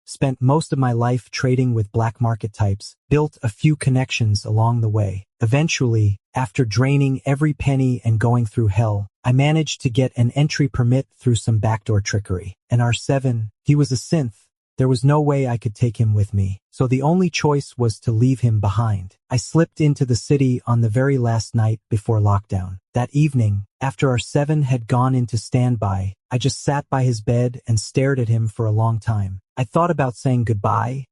spent most of my life trading with black market types, built a few connections along the way. Eventually, after draining every penny and going through hell, I managed to get an entry permit through some backdoor trickery. And R7, he was a synth. There was no way I could take him with me, so the only choice was to leave him behind. I slipped into the city on the very last night before lockdown. That evening, after R7 had gone into standby, I just sat by his bed and stared at him for a long time. I thought about saying goodbye,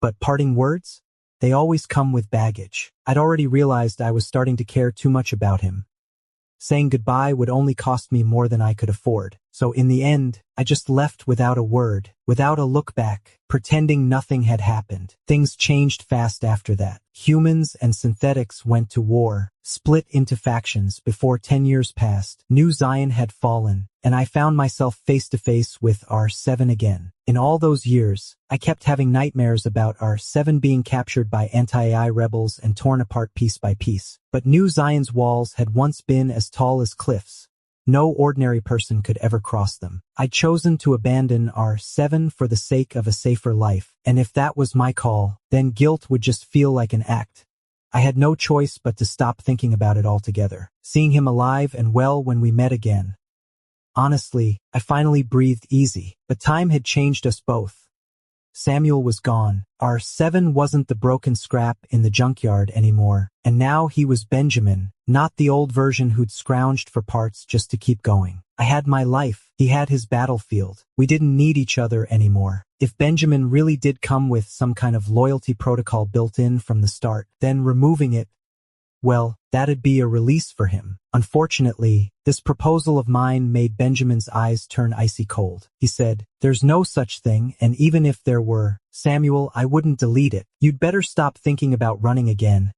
but parting words? They always come with baggage. I'd already realized I was starting to care too much about him. Saying goodbye would only cost me more than I could afford. So in the end, I just left without a word, without a look back, pretending nothing had happened. Things changed fast after that. Humans and synthetics went to war, split into factions. Before 10 years passed, New Zion had fallen, and I found myself face to face with R7 again. In all those years, I kept having nightmares about R7 being captured by anti-AI rebels and torn apart piece by piece. But New Zion's walls had once been as tall as cliffs. No ordinary person could ever cross them. I'd chosen to abandon R7 for the sake of a safer life, and if that was my call, then guilt would just feel like an act. I had no choice but to stop thinking about it altogether. Seeing him alive and well when we met again. Honestly, I finally breathed easy, but time had changed us both. Samuel was gone. R7 wasn't the broken scrap in the junkyard anymore, and now he was Benjamin, not the old version who'd scrounged for parts just to keep going. I had my life. He had his battlefield. We didn't need each other anymore. If Benjamin really did come with some kind of loyalty protocol built in from the start, then removing it, well, that'd be a release for him. Unfortunately, this proposal of mine made Benjamin's eyes turn icy cold. He said, "There's no such thing, and even if there were, Samuel, I wouldn't delete it. You'd better stop thinking about running again.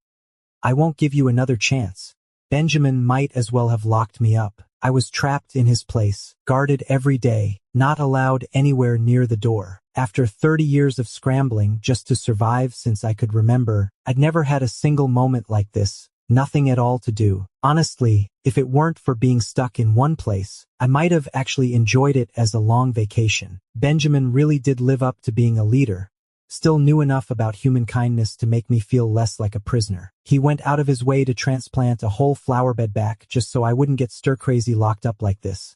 I won't give you another chance." Benjamin might as well have locked me up. I was trapped in his place, guarded every day, not allowed anywhere near the door. After 30 years of scrambling just to survive since I could remember, I'd never had a single moment like this. Nothing at all to do. Honestly, if it weren't for being stuck in one place, I might have actually enjoyed it as a long vacation. Benjamin really did live up to being a leader. Still knew enough about human kindness to make me feel less like a prisoner. He went out of his way to transplant a whole flower bed back just so I wouldn't get stir-crazy locked up like this.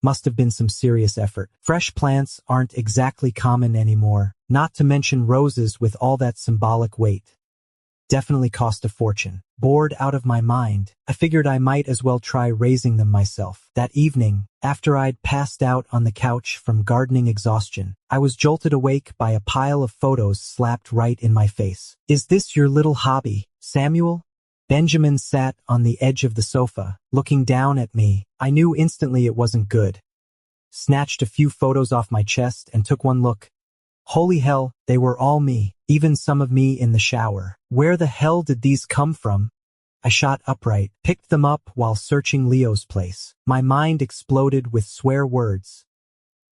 Must have been some serious effort. Fresh plants aren't exactly common anymore, not to mention roses with all that symbolic weight. Definitely cost a fortune. Bored out of my mind, I figured I might as well try raising them myself. That evening, after I'd passed out on the couch from gardening exhaustion, I was jolted awake by a pile of photos slapped right in my face. "Is this your little hobby, Samuel?" Benjamin sat on the edge of the sofa, looking down at me. I knew instantly it wasn't good. Snatched a few photos off my chest and took one look. Holy hell, they were all me, even some of me in the shower. Where the hell did these come from? I shot upright, picked them up while searching Leo's place. My mind exploded with swear words.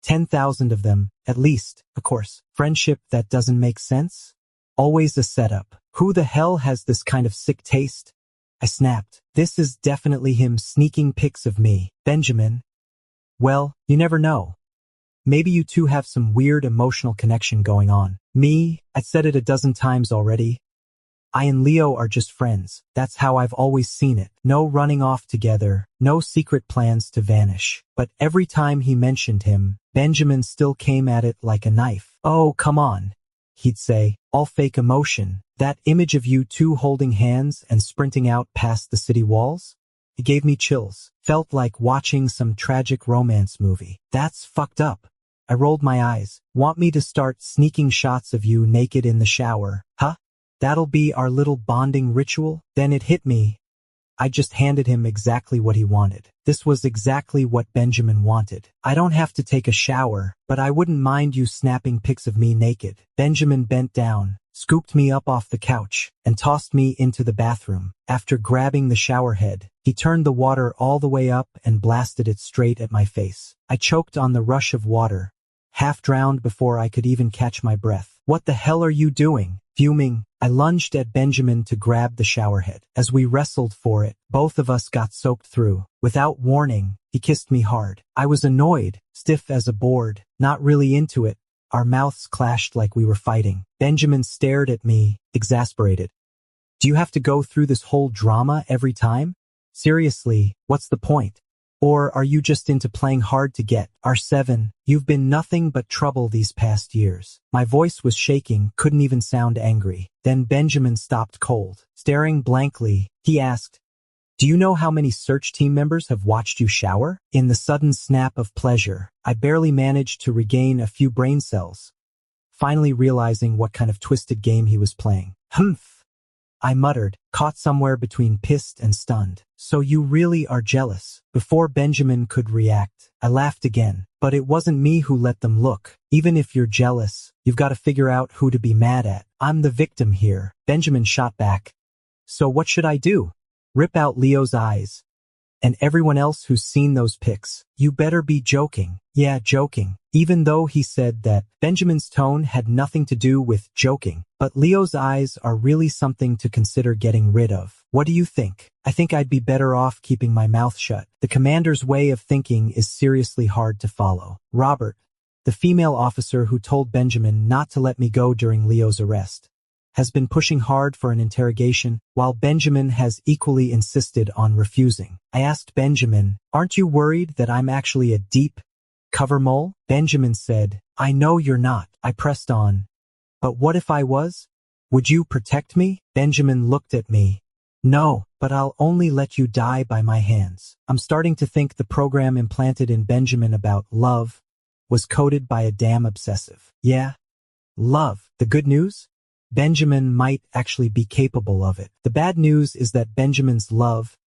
10,000 of them, at least, of course. Friendship that doesn't make sense? Always a setup. Who the hell has this kind of sick taste? I snapped. This is definitely him sneaking pics of me. Benjamin. Well, you never know. Maybe you two have some weird emotional connection going on. Me? I'd said it a dozen times already. I and Leo are just friends. That's how I've always seen it. No running off together, no secret plans to vanish. But every time he mentioned him, Benjamin still came at it like a knife. Oh, come on, he'd say, all fake emotion. That image of you two holding hands and sprinting out past the city walls? It gave me chills. Felt like watching some tragic romance movie. That's fucked up. I rolled my eyes. Want me to start sneaking shots of you naked in the shower, huh? That'll be our little bonding ritual? Then it hit me. I just handed him exactly what he wanted. This was exactly what Benjamin wanted. I don't have to take a shower, but I wouldn't mind you snapping pics of me naked. Benjamin bent down, scooped me up off the couch, and tossed me into the bathroom. After grabbing the shower head, he turned the water all the way up and blasted it straight at my face. I choked on the rush of water, half drowned before I could even catch my breath. What the hell are you doing? Fuming, I lunged at Benjamin to grab the showerhead. As we wrestled for it, both of us got soaked through. Without warning, he kissed me hard. I was annoyed, stiff as a board, not really into it. Our mouths clashed like we were fighting. Benjamin stared at me, exasperated. Do you have to go through this whole drama every time? Seriously, what's the point? Or are you just into playing hard to get? R7, you've been nothing but trouble these past years. My voice was shaking, couldn't even sound angry. Then Benjamin stopped cold. Staring blankly, he asked, do you know how many search team members have watched you shower? In the sudden snap of pleasure, I barely managed to regain a few brain cells, finally realizing what kind of twisted game he was playing. Humph! I muttered, caught somewhere between pissed and stunned. So you really are jealous? Before Benjamin could react, I laughed again. But it wasn't me who let them look. Even if you're jealous, you've got to figure out who to be mad at. I'm the victim here. Benjamin shot back. So what should I do? Rip out Leo's eyes? And everyone else who's seen those pics? You better be joking. Yeah, joking. Even though he said that, Benjamin's tone had nothing to do with joking. But Leo's eyes are really something to consider getting rid of. What do you think? I think I'd be better off keeping my mouth shut. The commander's way of thinking is seriously hard to follow. Robert, the female officer who told Benjamin not to let me go during Leo's arrest, has been pushing hard for an interrogation, while Benjamin has equally insisted on refusing. I asked Benjamin, aren't you worried that I'm actually a deep cover mole? Benjamin said, I know you're not. I pressed on. But what if I was? Would you protect me? Benjamin looked at me. No, but I'll only let you die by my hands. I'm starting to think the program implanted in Benjamin about love was coded by a damn obsessive. Yeah? Love. The good news? Benjamin might actually be capable of it. The bad news is that Benjamin's love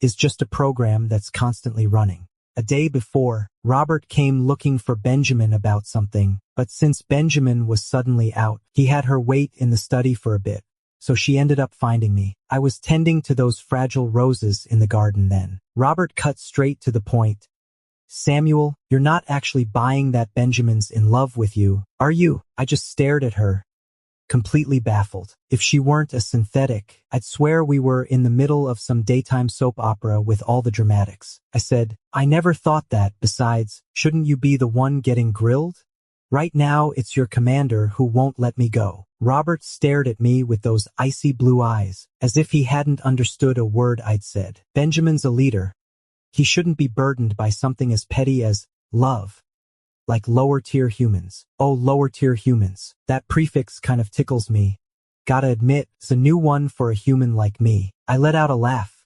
is just a program that's constantly running. A day before, Robert came looking for Benjamin about something, but since Benjamin was suddenly out, he had her wait in the study for a bit, so she ended up finding me. I was tending to those fragile roses in the garden then. Robert cut straight to the point. Samuel, you're not actually buying that Benjamin's in love with you, are you? I just stared at her, completely baffled. If she weren't a synthetic, I'd swear we were in the middle of some daytime soap opera with all the dramatics. I said, I never thought that. Besides, shouldn't you be the one getting grilled? Right now, it's your commander who won't let me go. Robert stared at me with those icy blue eyes, as if he hadn't understood a word I'd said. Benjamin's a leader. He shouldn't be burdened by something as petty as love. Like lower-tier humans. Oh, lower-tier humans. That prefix kind of tickles me. Gotta admit, it's a new one for a human like me. I let out a laugh.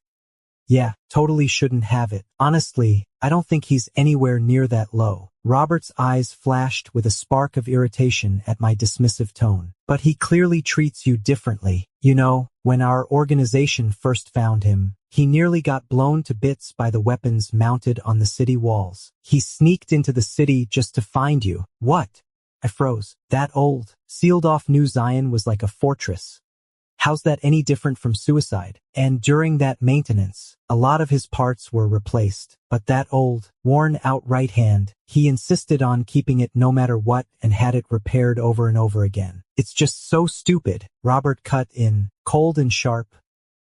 Yeah, totally shouldn't have it. Honestly, I don't think he's anywhere near that low. Robert's eyes flashed with a spark of irritation at my dismissive tone. But he clearly treats you differently. You know, when our organization first found him, he nearly got blown to bits by the weapons mounted on the city walls. He sneaked into the city just to find you. What? I froze. That old, sealed-off New Zion was like a fortress. How's that any different from suicide? And during that maintenance, a lot of his parts were replaced. But that old, worn-out right hand, he insisted on keeping it no matter what and had it repaired over and over again. It's just so stupid, Robert cut in, cold and sharp.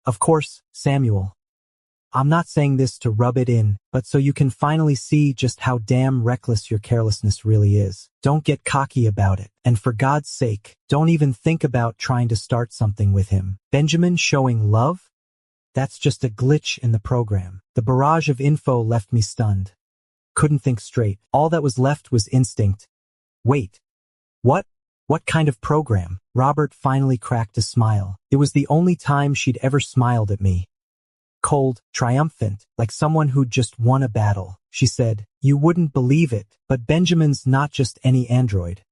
Of course, Samuel. I'm not saying this to rub it in, but so you can finally see just how damn reckless your carelessness really is. Don't get cocky about it. And for God's sake, don't even think about trying to start something with him. Benjamin showing love? That's just a glitch in the program. The barrage of info left me stunned. Couldn't think straight. All that was left was instinct. Wait. What? What kind of program? Robert finally cracked a smile. It was the only time she'd ever smiled at me. Cold, triumphant, like someone who'd just won a battle. She said, "You wouldn't believe it, but Benjamin's not just any android.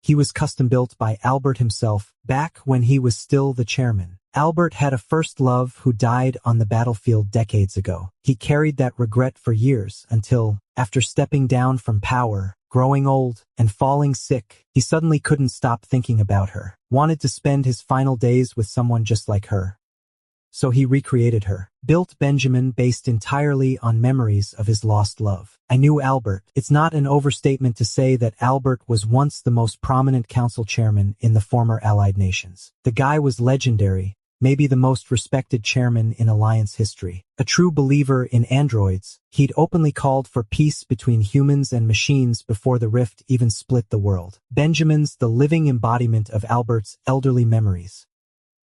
He was custom built by Albert himself, back when he was still the chairman. Albert had a first love who died on the battlefield decades ago. He carried that regret for years until, after stepping down from power, growing old, and falling sick, he suddenly couldn't stop thinking about her. Wanted to spend his final days with someone just like her. So he recreated her, built Benjamin based entirely on memories of his lost love. I knew Albert. It's not an overstatement to say that Albert was once the most prominent council chairman in the former Allied nations. The guy was legendary, maybe the most respected chairman in Alliance history. A true believer in androids, he'd openly called for peace between humans and machines before the rift even split the world. Benjamin's the living embodiment of Albert's elderly memories.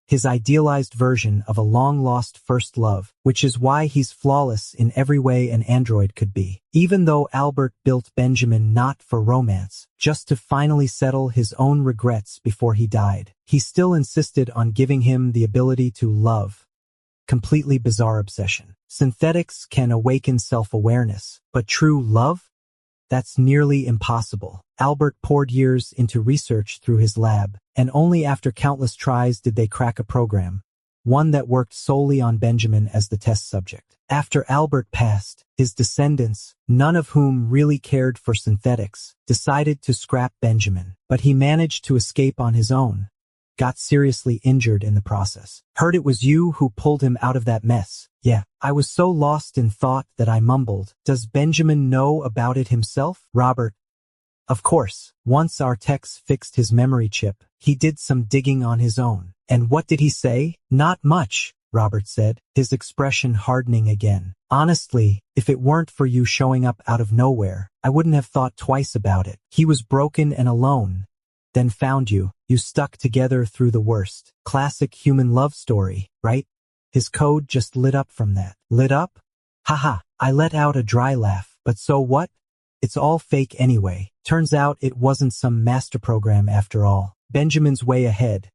His idealized version of a long-lost first love, which is why he's flawless in every way an android could be. Even though Albert built Benjamin not for romance, just to finally settle his own regrets before he died, he still insisted on giving him the ability to love. Completely bizarre obsession. Synthetics can awaken self-awareness, but true love? That's nearly impossible. Albert poured years into research through his lab, and only after countless tries did they crack a program, one that worked solely on Benjamin as the test subject. After Albert passed, his descendants, none of whom really cared for synthetics, decided to scrap Benjamin, but he managed to escape on his own. Got seriously injured in the process. Heard it was you who pulled him out of that mess. Yeah, I was so lost in thought that I mumbled, "Does Benjamin know about it himself?" Robert. Of course, once our techs fixed his memory chip, he did some digging on his own. And what did he say? "Not much," Robert said, his expression hardening again. "Honestly, if it weren't for you showing up out of nowhere, I wouldn't have thought twice about it. He was broken and alone. Then found you. You stuck together through the worst. Classic human love story, right?" His code just lit up from that. Lit up? Haha, I let out a dry laugh. But so what? It's all fake anyway. Turns out it wasn't some master program after all. Benjamin's way ahead.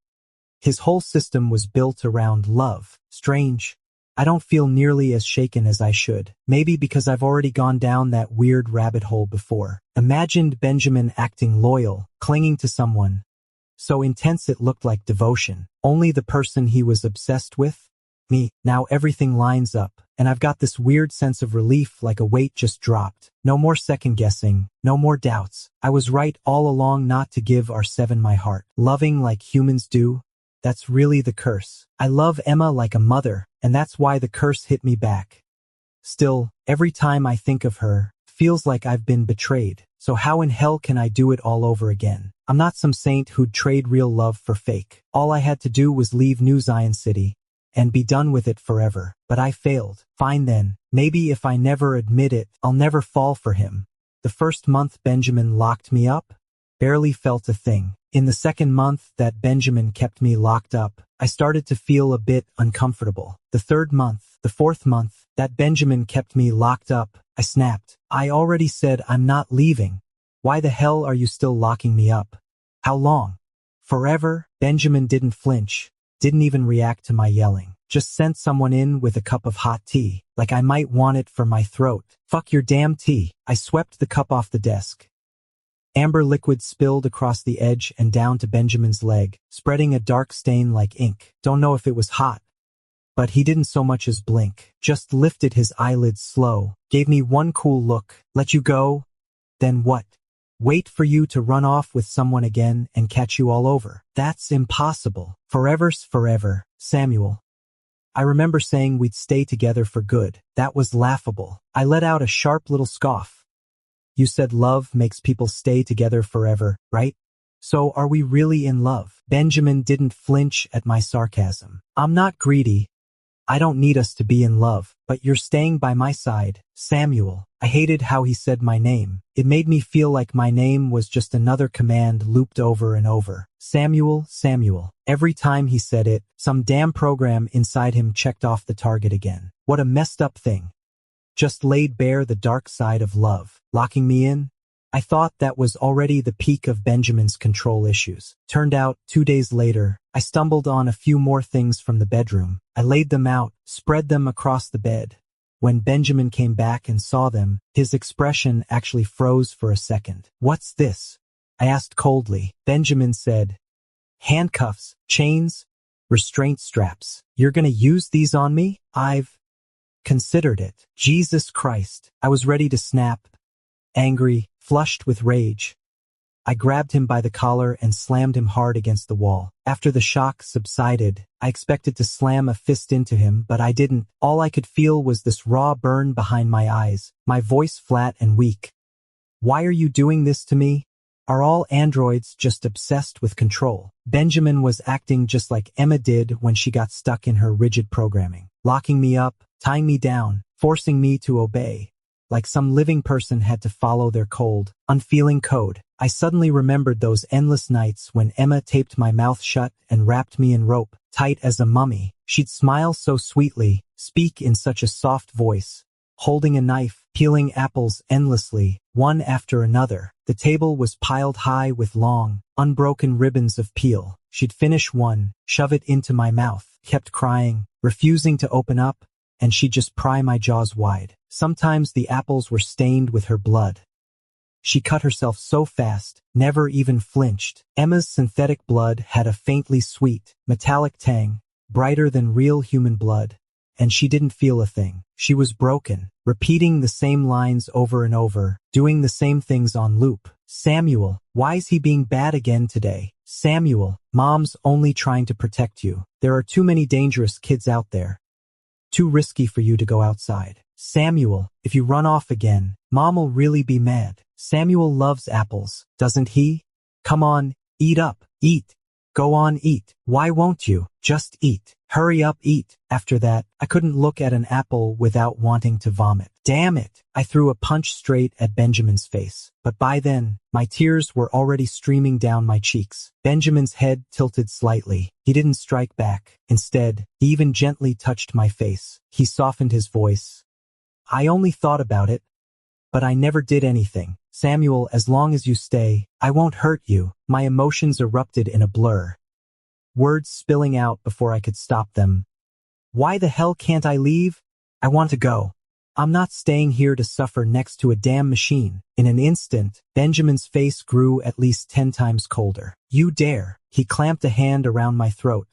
His whole system was built around love. Strange. I don't feel nearly as shaken as I should. Maybe because I've already gone down that weird rabbit hole before. Imagined Benjamin acting loyal, clinging to someone. So intense it looked like devotion. Only the person he was obsessed with? Me. Now everything lines up, and I've got this weird sense of relief like a weight just dropped. No more second guessing, no more doubts. I was right all along not to give R7 my heart. Loving like humans do? That's really the curse. I love Emma like a mother, and that's why the curse hit me back. Still, every time I think of her, feels like I've been betrayed. So how in hell can I do it all over again? I'm not some saint who'd trade real love for fake. All I had to do was leave New Zion City and be done with it forever. But I failed. Fine then. Maybe if I never admit it, I'll never fall for him. The first month Benjamin locked me up, barely felt a thing. In the second month that Benjamin kept me locked up, I started to feel a bit uncomfortable. The third month, the fourth month, that Benjamin kept me locked up, I snapped. I already said I'm not leaving. Why the hell are you still locking me up? How long? Forever? Benjamin didn't flinch, didn't even react to my yelling. Just sent someone in with a cup of hot tea, like I might want it for my throat. Fuck your damn tea. I swept the cup off the desk. Amber liquid spilled across the edge and down to Benjamin's leg, spreading a dark stain like ink. Don't know if it was hot, but he didn't so much as blink. Just lifted his eyelids slow, gave me one cool look. Let you go? Then what? Wait for you to run off with someone again and catch you all over. That's impossible. Forever's forever, Samuel. I remember saying we'd stay together for good. That was laughable. I let out a sharp little scoff. You said love makes people stay together forever, right? So are we really in love? Benjamin didn't flinch at my sarcasm. I'm not greedy. I don't need us to be in love, but you're staying by my side, Samuel. I hated how he said my name. It made me feel like my name was just another command looped over and over. Samuel, Samuel. Every time he said it, some damn program inside him checked off the target again. What a messed up thing. Just laid bare the dark side of love, locking me in. I thought that was already the peak of Benjamin's control issues. Turned out, 2 days later, I stumbled on a few more things from the bedroom. I laid them out, spread them across the bed. When Benjamin came back and saw them, his expression actually froze for a second. What's this? I asked coldly. Benjamin said, handcuffs, chains, restraint straps. You're gonna use these on me? I've considered it. Jesus Christ. I was ready to snap. Angry, flushed with rage. I grabbed him by the collar and slammed him hard against the wall. After the shock subsided, I expected to slam a fist into him, but I didn't. All I could feel was this raw burn behind my eyes, my voice flat and weak. Why are you doing this to me? Are all androids just obsessed with control? Benjamin was acting just like Emma did when she got stuck in her rigid programming, locking me up, tying me down, forcing me to obey. Like some living person had to follow their cold, unfeeling code. I suddenly remembered those endless nights when Emma taped my mouth shut and wrapped me in rope, tight as a mummy. She'd smile so sweetly, speak in such a soft voice, holding a knife, peeling apples endlessly, one after another. The table was piled high with long, unbroken ribbons of peel. She'd finish one, shove it into my mouth, kept crying, refusing to open up, and she'd just pry my jaws wide. Sometimes the apples were stained with her blood. She cut herself so fast, never even flinched. Emma's synthetic blood had a faintly sweet, metallic tang, brighter than real human blood, and she didn't feel a thing. She was broken, repeating the same lines over and over, doing the same things on loop. Samuel, why is he being bad again today? Samuel, Mom's only trying to protect you. There are too many dangerous kids out there. Too risky for you to go outside. Samuel, if you run off again, Mom'll really be mad. Samuel loves apples, doesn't he? Come on, eat up, eat. Go on, eat. Why won't you? Just eat. Hurry up, eat. After that, I couldn't look at an apple without wanting to vomit. Damn it! I threw a punch straight at Benjamin's face. But by then, my tears were already streaming down my cheeks. Benjamin's head tilted slightly. He didn't strike back. Instead, he even gently touched my face. He softened his voice. I only thought about it, but I never did anything. Samuel, as long as you stay, I won't hurt you. My emotions erupted in a blur, words spilling out before I could stop them. Why the hell can't I leave? I want to go. I'm not staying here to suffer next to a damn machine. In an instant, Benjamin's face grew at least 10 times colder. You dare. He clamped a hand around my throat,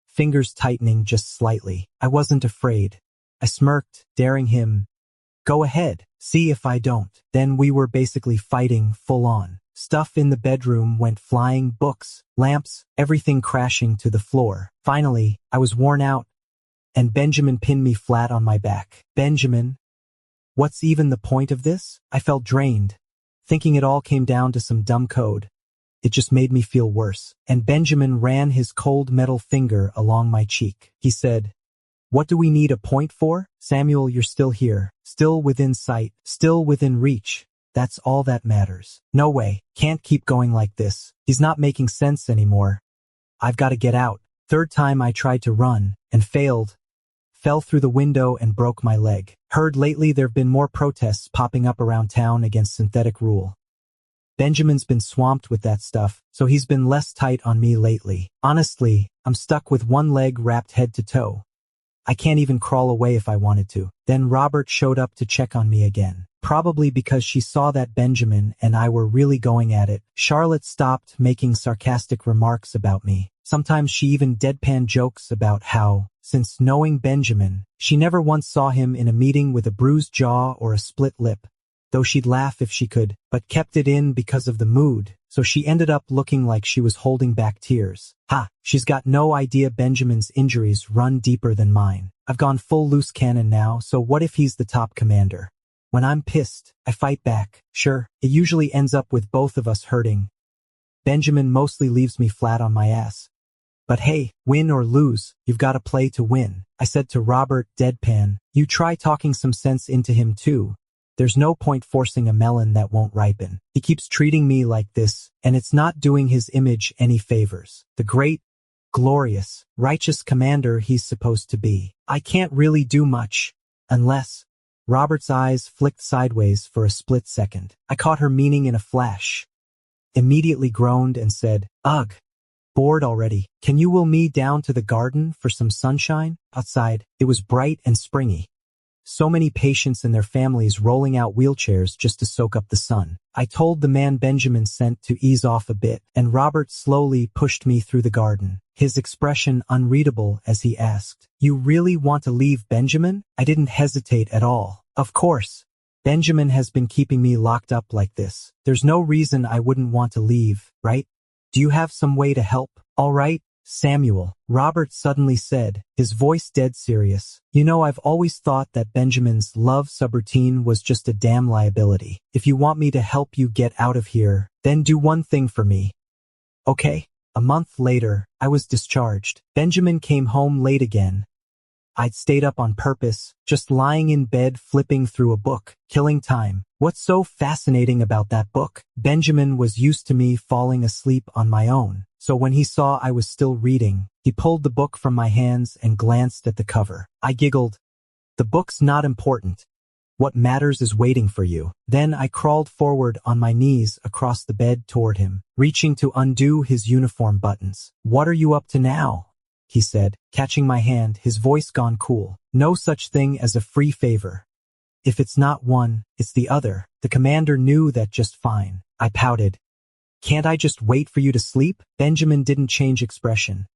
fingers tightening just slightly. I wasn't afraid. I smirked, daring him. Go ahead, see if I don't. Then we were basically fighting full on. Stuff in the bedroom went flying, books, lamps, everything crashing to the floor. Finally, I was worn out, and Benjamin pinned me flat on my back. Benjamin, what's even the point of this? I felt drained, thinking it all came down to some dumb code. It just made me feel worse. And Benjamin ran his cold metal finger along my cheek. He said, what do we need a point for? Samuel, you're still here, still within sight, still within reach. That's all that matters. No way, can't keep going like this. He's not making sense anymore. I've got to get out. Third time I tried to run, and failed. Fell through the window and broke my leg. Heard lately there've been more protests popping up around town against synthetic rule. Benjamin's been swamped with that stuff, so he's been less tight on me lately. Honestly, I'm stuck with one leg wrapped head to toe. I can't even crawl away if I wanted to. Then Robert showed up to check on me again. Probably because she saw that Benjamin and I were really going at it. Charlotte stopped making sarcastic remarks about me. Sometimes she even deadpan jokes about how, since knowing Benjamin, she never once saw him in a meeting with a bruised jaw or a split lip. though she'd laugh if she could, but kept it in because of the mood, so she ended up looking like she was holding back tears. Ha, she's got no idea Benjamin's injuries run deeper than mine. I've gone full loose cannon now, so what if he's the top commander? When I'm pissed, I fight back. Sure, it usually ends up with both of us hurting. Benjamin mostly leaves me flat on my ass. But hey, win or lose, you've got to play to win, I said to Robert deadpan. You try talking some sense into him too. There's no point forcing a melon that won't ripen. He keeps treating me like this, and it's not doing his image any favors. The great, glorious, righteous commander he's supposed to be. I can't really do much. Unless... Robert's eyes flicked sideways for a split second. I caught her meaning in a flash. Immediately groaned and said, Ugh. Bored already. Can you will me down to the garden for some sunshine? Outside, it was bright and springy. So many patients and their families rolling out wheelchairs just to soak up the sun. I told the man Benjamin sent to ease off a bit, and Robert slowly pushed me through the garden, his expression unreadable as he asked, You really want to leave, Benjamin? I didn't hesitate at all. Of course. Benjamin has been keeping me locked up like this. There's no reason I wouldn't want to leave, right? Do you have some way to help? All right, Samuel, Robert suddenly said, his voice dead serious. You know, I've always thought that Benjamin's love subroutine was just a damn liability. If you want me to help you get out of here, then do one thing for me. Okay. A month later, I was discharged. Benjamin came home late again. I'd stayed up on purpose, just lying in bed flipping through a book, killing time. What's so fascinating about that book? Benjamin was used to me falling asleep on my own, so when he saw I was still reading, he pulled the book from my hands and glanced at the cover. I giggled. The book's not important. What matters is waiting for you. Then I crawled forward on my knees across the bed toward him, reaching to undo his uniform buttons. What are you up to now? He said, catching my hand, his voice gone cool. No such thing as a free favor. If it's not one, it's the other. The commander knew that just fine. I pouted. Can't I just wait for you to sleep? Benjamin didn't change expression.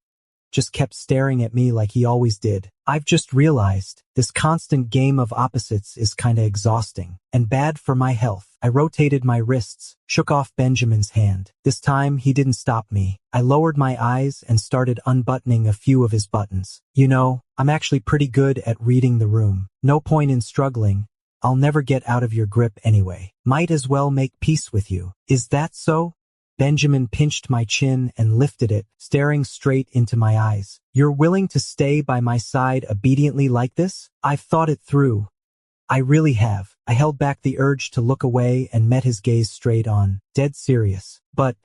Just kept staring at me like he always did. I've just realized, this constant game of opposites is kinda exhausting, and bad for my health. I rotated my wrists, shook off Benjamin's hand. This time he didn't stop me. I lowered my eyes and started unbuttoning a few of his buttons. You know, I'm actually pretty good at reading the room. No point in struggling. I'll never get out of your grip anyway. Might as well make peace with you. Is that so? Benjamin pinched my chin and lifted it, staring straight into my eyes. You're willing to stay by my side obediently like this? I've thought it through. I really have. I held back the urge to look away and met his gaze straight on, dead serious. But,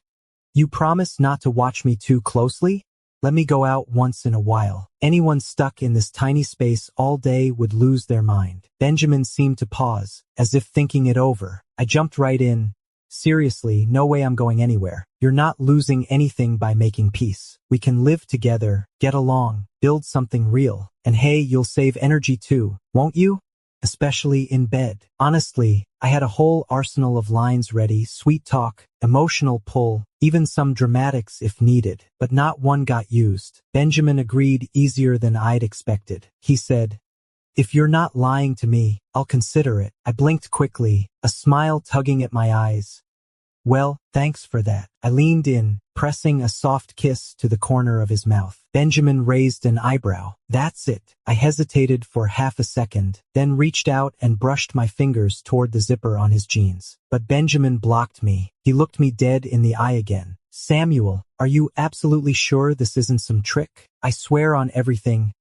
you promise not to watch me too closely? Let me go out once in a while. Anyone stuck in this tiny space all day would lose their mind. Benjamin seemed to pause, as if thinking it over. I jumped right in. Seriously, no way I'm going anywhere. You're not losing anything by making peace. We can live together, get along, build something real. And hey, you'll save energy too, won't you? Especially in bed. Honestly, I had a whole arsenal of lines ready, sweet talk, emotional pull, even some dramatics if needed, but not one got used. Benjamin agreed easier than I'd expected. He said, If you're not lying to me, I'll consider it. I blinked quickly, a smile tugging at my eyes. Well, thanks for that. I leaned in, pressing a soft kiss to the corner of his mouth. Benjamin raised an eyebrow. That's it. I hesitated for half a second, then reached out and brushed my fingers toward the zipper on his jeans. But Benjamin blocked me. He looked me dead in the eye again. Samuel, are you absolutely sure this isn't some trick? I swear on everything.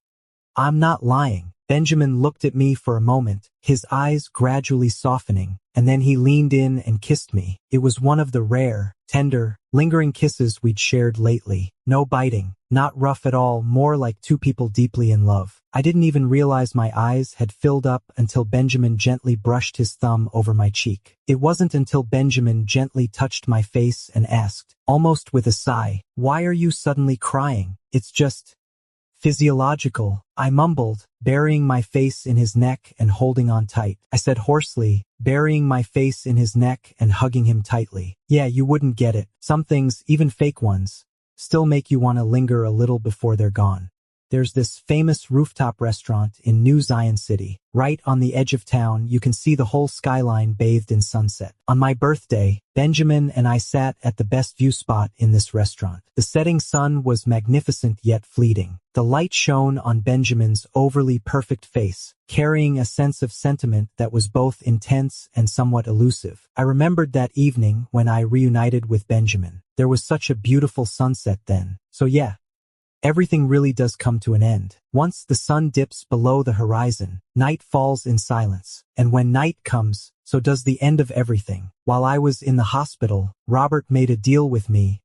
I'm not lying. Benjamin looked at me for a moment, his eyes gradually softening, and then he leaned in and kissed me. It was one of the rare, tender, lingering kisses we'd shared lately. No biting, not rough at all, more like two people deeply in love. I didn't even realize my eyes had filled up until Benjamin gently brushed his thumb over my cheek. It wasn't until Benjamin gently touched my face and asked, almost with a sigh, Why are you suddenly crying? It's just physiological, I mumbled, burying my face in his neck and holding on tight. I said hoarsely, burying my face in his neck and hugging him tightly. Yeah, you wouldn't get it. Some things, even fake ones, still make you want to linger a little before they're gone. there's this famous rooftop restaurant in New Zion City. Right on the edge of town, you can see the whole skyline bathed in sunset. On my birthday, Benjamin and I sat at the best view spot in this restaurant. The setting sun was magnificent yet fleeting. The light shone on Benjamin's overly perfect face, carrying a sense of sentiment that was both intense and somewhat elusive. I remembered that evening when I reunited with Benjamin. There was such a beautiful sunset then. So yeah, everything really does come to an end. Once the sun dips below the horizon, night falls in silence. And when night comes, so does the end of everything. While I was in the hospital, Robert made a deal with me,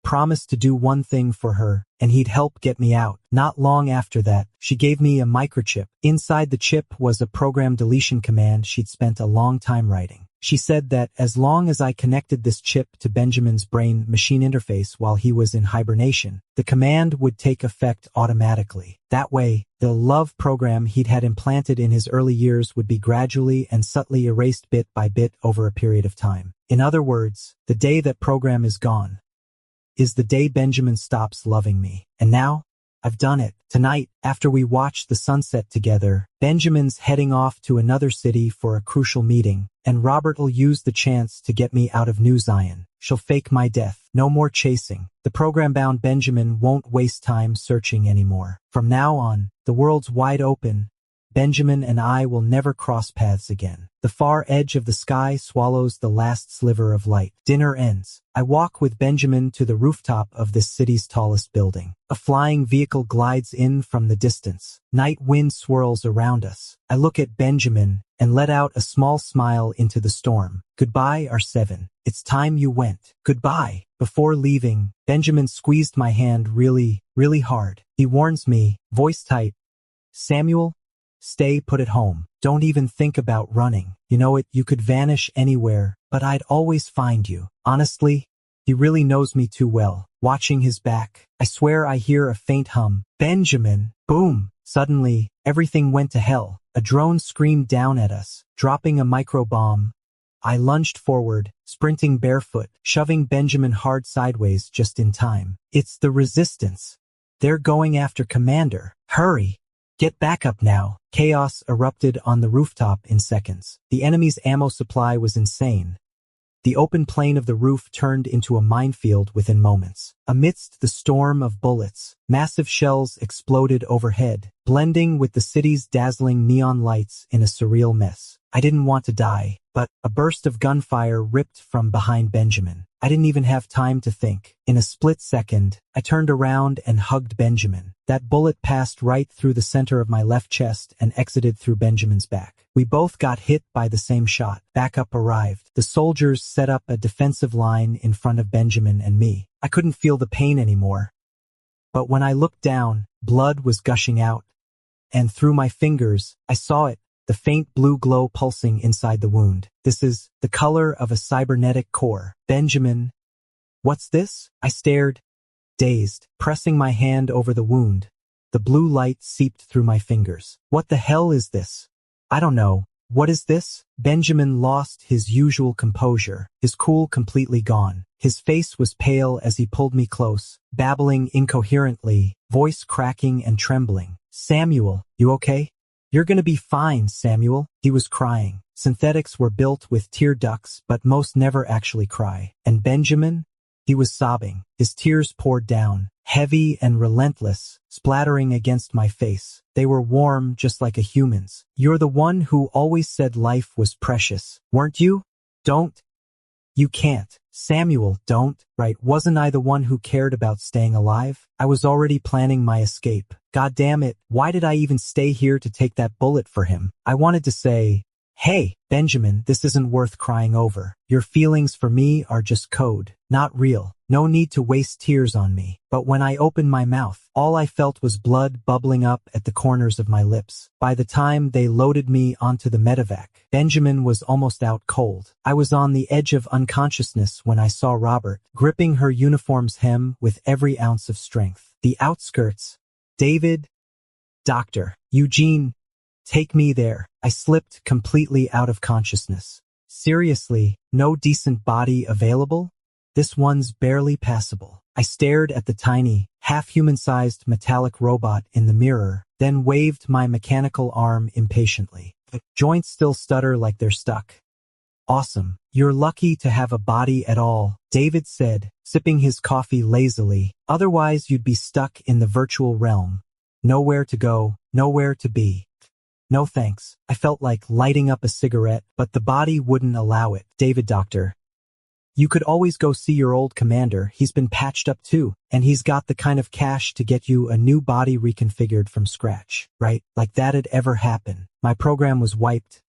promised to do one thing for her, and he'd help get me out. Not long after that, she gave me a microchip. Inside the chip was a program deletion command she'd spent a long time writing. She said that as long as I connected this chip to Benjamin's brain-machine interface while he was in hibernation, the command would take effect automatically. That way, the love program he'd had implanted in his early years would be gradually and subtly erased bit by bit over a period of time. In other words, the day that program is gone is the day Benjamin stops loving me. And now, I've done it. Tonight, after we watch the sunset together, Benjamin's heading off to another city for a crucial meeting, and Robert'll use the chance to get me out of New Zion. She'll fake my death. No more chasing. The program-bound Benjamin won't waste time searching anymore. From now on, the world's wide open. Benjamin and I will never cross paths again. The far edge of the sky swallows the last sliver of light. Dinner ends. I walk with Benjamin to the rooftop of this city's tallest building. A flying vehicle glides in from the distance. Night wind swirls around us. I look at Benjamin and let out a small smile into the storm. Goodbye, R7. It's time you went. Goodbye. Before leaving, Benjamin squeezed my hand really, really hard. He warns me, voice tight, Samuel, stay put at home. Don't even think about running. You know it, you could vanish anywhere, but I'd always find you. Honestly, he really knows me too well. Watching his back, I swear I hear a faint hum. Benjamin. Boom. Suddenly, everything went to hell. A drone screamed down at us, dropping a micro bomb. I lunged forward, sprinting barefoot, shoving Benjamin hard sideways just in time. It's the resistance. They're going after Commander. Hurry. Get back up now. Chaos erupted on the rooftop in seconds. The enemy's ammo supply was insane. The open plain of the roof turned into a minefield within moments. Amidst the storm of bullets, massive shells exploded overhead, blending with the city's dazzling neon lights in a surreal mess. I didn't want to die, but a burst of gunfire ripped from behind Benjamin. I didn't even have time to think. In a split second, I turned around and hugged Benjamin. That bullet passed right through the center of my left chest and exited through Benjamin's back. We both got hit by the same shot. Backup arrived. The soldiers set up a defensive line in front of Benjamin and me. I couldn't feel the pain anymore. But when I looked down, blood was gushing out. And through my fingers, I saw it. The faint blue glow pulsing inside the wound. This is the color of a cybernetic core. Benjamin. What's this? I stared, dazed, pressing my hand over the wound. The blue light seeped through my fingers. What the hell is this? I don't know. What is this? Benjamin lost his usual composure, his cool completely gone. His face was pale as he pulled me close, babbling incoherently, voice cracking and trembling. Samuel, you okay? You're gonna be fine, Samuel. He was crying. Synthetics were built with tear ducts, but most never actually cry. And Benjamin? He was sobbing. His tears poured down, heavy and relentless, splattering against my face. They were warm, just like a human's. You're the one who always said life was precious, weren't you? Don't. You can't. Samuel, don't. Right, wasn't I the one who cared about staying alive? I was already planning my escape. God damn it, why did I even stay here to take that bullet for him? I wanted to say, hey, Benjamin, this isn't worth crying over. Your feelings for me are just code, not real. No need to waste tears on me. But when I opened my mouth, all I felt was blood bubbling up at the corners of my lips. By the time they loaded me onto the medevac, Benjamin was almost out cold. I was on the edge of unconsciousness when I saw Robert, gripping her uniform's hem with every ounce of strength. The outskirts. David. Doctor. Eugene. Take me there. I slipped completely out of consciousness. Seriously, no decent body available? This one's barely passable. I stared at the tiny, half-human-sized metallic robot in the mirror, then waved my mechanical arm impatiently. The joints still stutter like they're stuck. Awesome. You're lucky to have a body at all, David said, sipping his coffee lazily. Otherwise you'd be stuck in the virtual realm. Nowhere to go, nowhere to be. No thanks. I felt like lighting up a cigarette, but the body wouldn't allow it. David, doctor. You could always go see your old commander. He's been patched up too, and he's got the kind of cash to get you a new body reconfigured from scratch, right? Like that'd ever happen. My program was wiped.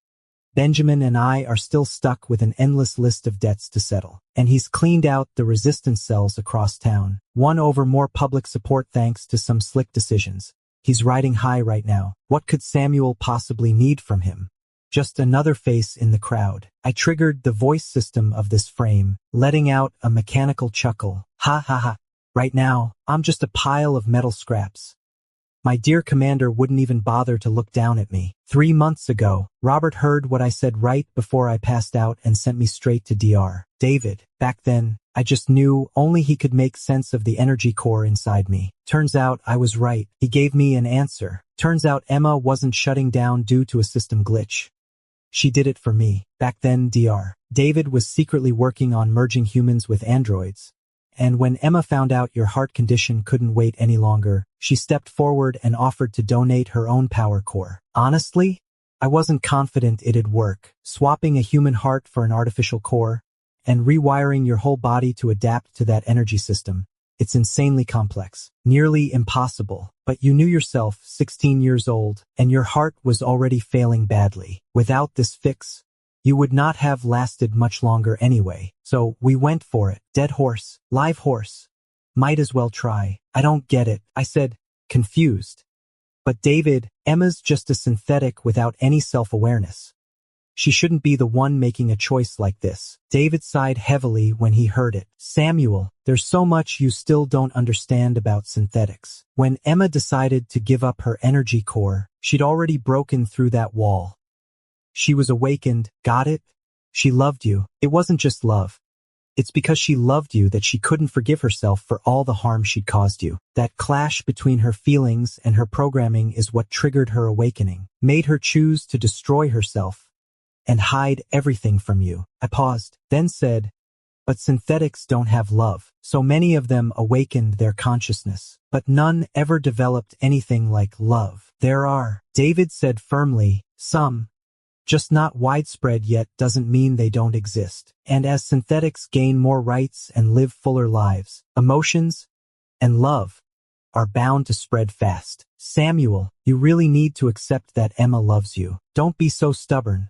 Benjamin and I are still stuck with an endless list of debts to settle, and he's cleaned out the resistance cells across town, won over more public support thanks to some slick decisions. He's riding high right now. What could Samuel possibly need from him? Just another face in the crowd. I triggered the voice system of this frame, letting out a mechanical chuckle. Ha ha ha. Right now, I'm just a pile of metal scraps. My dear commander wouldn't even bother to look down at me. 3 months ago, Robert heard what I said right before I passed out and sent me straight to DR. David, back then, I just knew only he could make sense of the energy core inside me. Turns out I was right. He gave me an answer. Turns out Emma wasn't shutting down due to a system glitch. She did it for me. Back then, DR. David was secretly working on merging humans with androids. And when Emma found out your heart condition couldn't wait any longer, she stepped forward and offered to donate her own power core. Honestly, I wasn't confident it'd work. Swapping a human heart for an artificial core and rewiring your whole body to adapt to that energy system. It's insanely complex, nearly impossible. But you knew yourself, 16 years old, and your heart was already failing badly. Without this fix, you would not have lasted much longer anyway. So we went for it. Dead horse, live horse. Might as well try. I don't get it, I said, confused. But David, Emma's just a synthetic without any self-awareness. She shouldn't be the one making a choice like this. David sighed heavily when he heard it. Samuel, there's so much you still don't understand about synthetics. When Emma decided to give up her energy core, she'd already broken through that wall. She was awakened, got it? She loved you. It wasn't just love. It's because she loved you that she couldn't forgive herself for all the harm she'd caused you. That clash between her feelings and her programming is what triggered her awakening, made her choose to destroy herself and hide everything from you. I paused, then said, but synthetics don't have love. So many of them awakened their consciousness, but none ever developed anything like love. There are, David said firmly, some. Just not widespread yet doesn't mean they don't exist. And as synthetics gain more rights and live fuller lives, emotions and love are bound to spread fast. Samuel, you really need to accept that Emma loves you. Don't be so stubborn.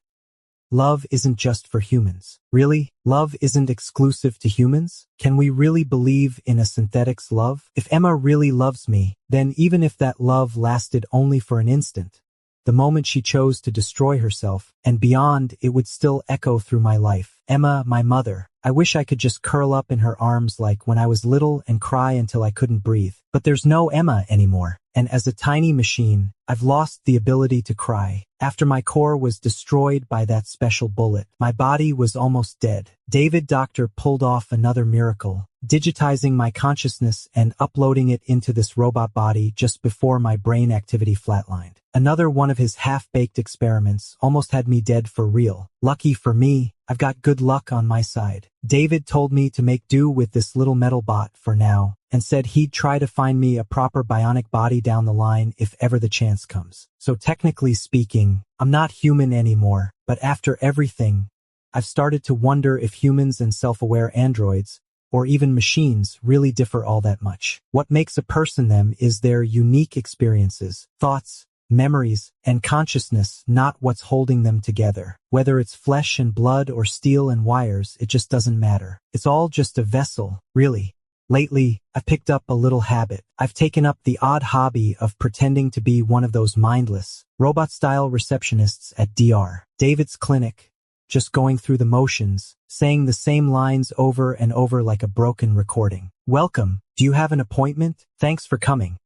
Love isn't just for humans. Really? Love isn't exclusive to humans? Can we really believe in a synthetic's love? If Emma really loves me, then even if that love lasted only for an instant, the moment she chose to destroy herself, and beyond, it would still echo through my life. Emma, my mother. I wish I could just curl up in her arms like when I was little and cry until I couldn't breathe. But there's no Emma anymore. And as a tiny machine, I've lost the ability to cry. After my core was destroyed by that special bullet, my body was almost dead. David Doctor pulled off another miracle, digitizing my consciousness and uploading it into this robot body just before my brain activity flatlined. Another one of his half-baked experiments almost had me dead for real. Lucky for me, I've got good luck on my side. David told me to make do with this little metal bot for now, and said he'd try to find me a proper bionic body down the line if ever the chance comes. So technically speaking, I'm not human anymore, but after everything, I've started to wonder if humans and self-aware androids, or even machines, really differ all that much. What makes a person them is their unique experiences, thoughts, memories, and consciousness, not what's holding them together. Whether it's flesh and blood or steel and wires, it just doesn't matter. It's all just a vessel, really. Lately, I've picked up a little habit. I've taken up the odd hobby of pretending to be one of those mindless, robot-style receptionists at DR. David's clinic, just going through the motions, saying the same lines over and over like a broken recording. Welcome. Do you have an appointment? Thanks for coming.